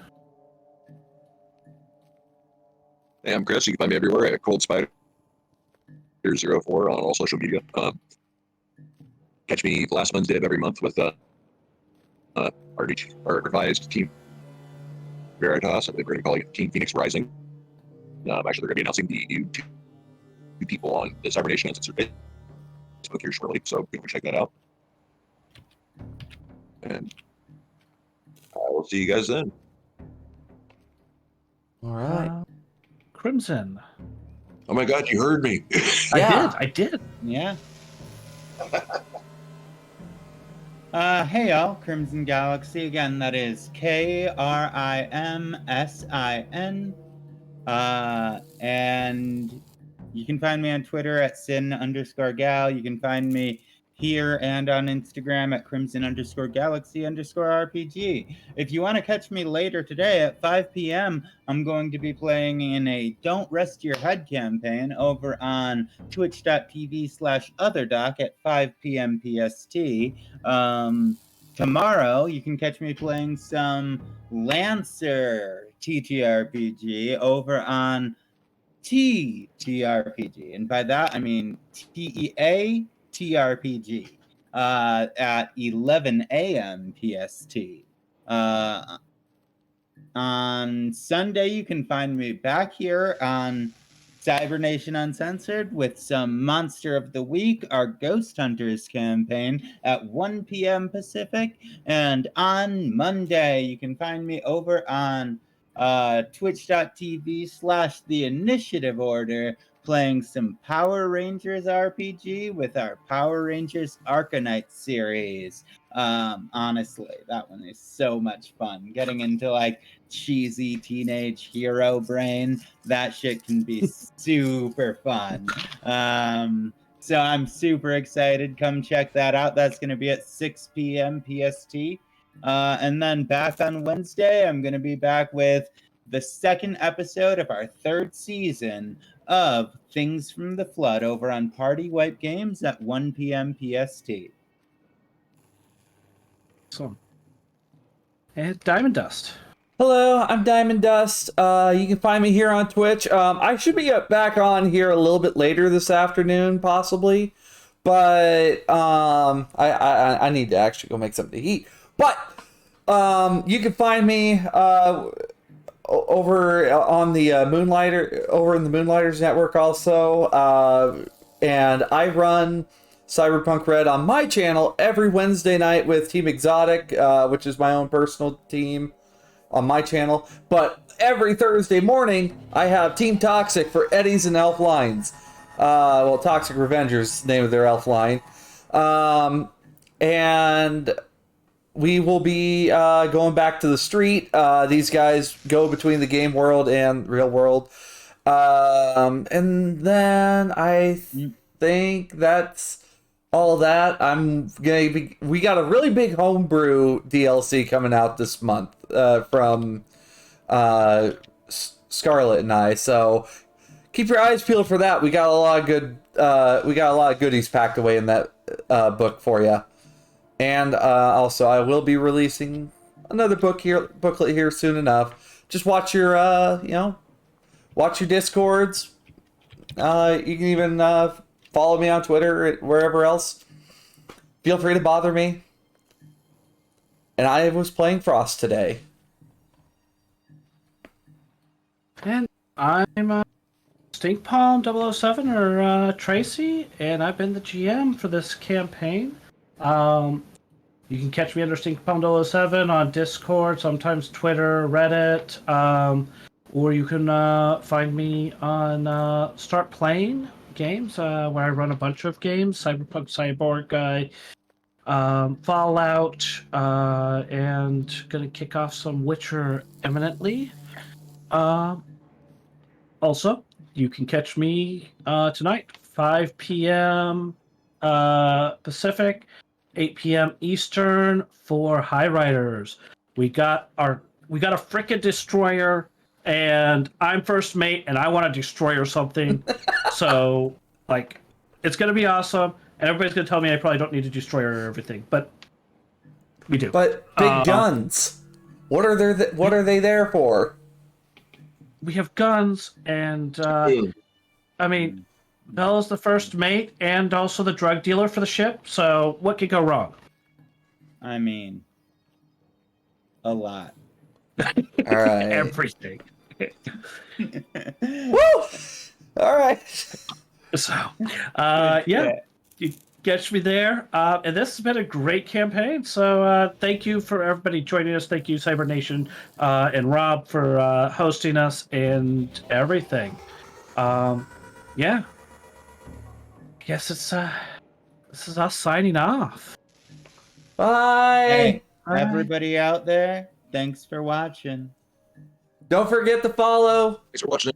Hey, I'm Chris. You can find me everywhere at Cold Spider 04 on all social media. Catch me the last Wednesday of every month with our revised Team Veritas. I think we're going to call it Team Phoenix Rising. Actually, they're going to be announcing the new two people on the Cybernation Uncensored Facebook here shortly, so you can check that out. And I will see you guys then. All right. Crimson. Oh my God, you heard me. Yeah. I did. Yeah. Hey y'all, Crimson Galaxy again. That is Krimsin. And you can find me on Twitter at sin_gal. You can find me here and on Instagram at crimson_galaxy_RPG. If you want to catch me later today at 5 p.m., I'm going to be playing in a Don't Rest Your Head campaign over on twitch.tv/otherdoc at 5 p.m. PST. Tomorrow, you can catch me playing some Lancer ttrpg over on ttrpg, and by that I mean TEA TRPG at 11 a.m. PST. On Sunday, you can find me back here on Cybernation Uncensored with some Monster of the Week, our Ghost Hunters campaign at 1 p.m. Pacific. And on Monday, you can find me over on twitch.tv/The Initiative Order playing some Power Rangers RPG with our Power Rangers Arcanite series. Honestly, that one is so much fun. Getting into like cheesy teenage hero brain, that shit can be super fun. So I'm super excited. Come check that out. That's going to be at 6 p.m. PST. And then back on Wednesday, I'm going to be back with the second episode of our third season of Things from the Flood over on Party Wipe Games at 1 p.m. PST. So, and Diamond Dust. Hello, I'm Diamond Dust. You can find me here on Twitch. I should be back on here a little bit later this afternoon, possibly, but I need to actually go make something to eat. But you can find me over on the over in the Moonlighters Network also, and I run Cyberpunk RED on my channel every Wednesday night with Team Exotic, which is my own personal team on my channel. But every Thursday morning, I have Team Toxic for Eddies and Elf Lines. Well, Toxic Revengers is the name of their elf line. And we will be going back to the street. These guys go between the game world and real world. And then I think that's all that. We got a really big homebrew DLC coming out this month from Scarlett and I. So keep your eyes peeled for that. We got a lot of goodies packed away in that book for you. And also, I will be releasing another booklet here soon enough. Just watch your watch your Discords. You can even follow me on Twitter, wherever else. Feel free to bother me. And I was playing Frost today. And I'm Stinkpalm 007 or Tracy, and I've been the GM for this campaign. You can catch me under Stinkpalm 007 on Discord, sometimes Twitter, Reddit, or you can find me on Start Playing Games, where I run a bunch of games, Cyberpunk, Cyborg, Fallout, and gonna kick off some Witcher imminently. Also, you can catch me tonight, 5 p.m. Pacific, 8 p.m. Eastern for High Riders. We got a frickin' destroyer, and I'm first mate, and I want a destroyer something. So, like, it's gonna be awesome, and everybody's gonna tell me I probably don't need a destroyer or everything, but we do. But big guns. What are they there for? We have guns, and I mean, Bella's the first mate and also the drug dealer for the ship. So what could go wrong? I mean, a lot. All right. Everything. Woo! All right. So, yeah, you catch me there. And this has been a great campaign. So thank you for everybody joining us. Thank you, Cybernation and Rob, for hosting us and everything. Yeah. Guess it's this is us signing off. Bye. Hey, Bye. everybody out there, thanks for watching. Don't forget to follow. Thanks for watching.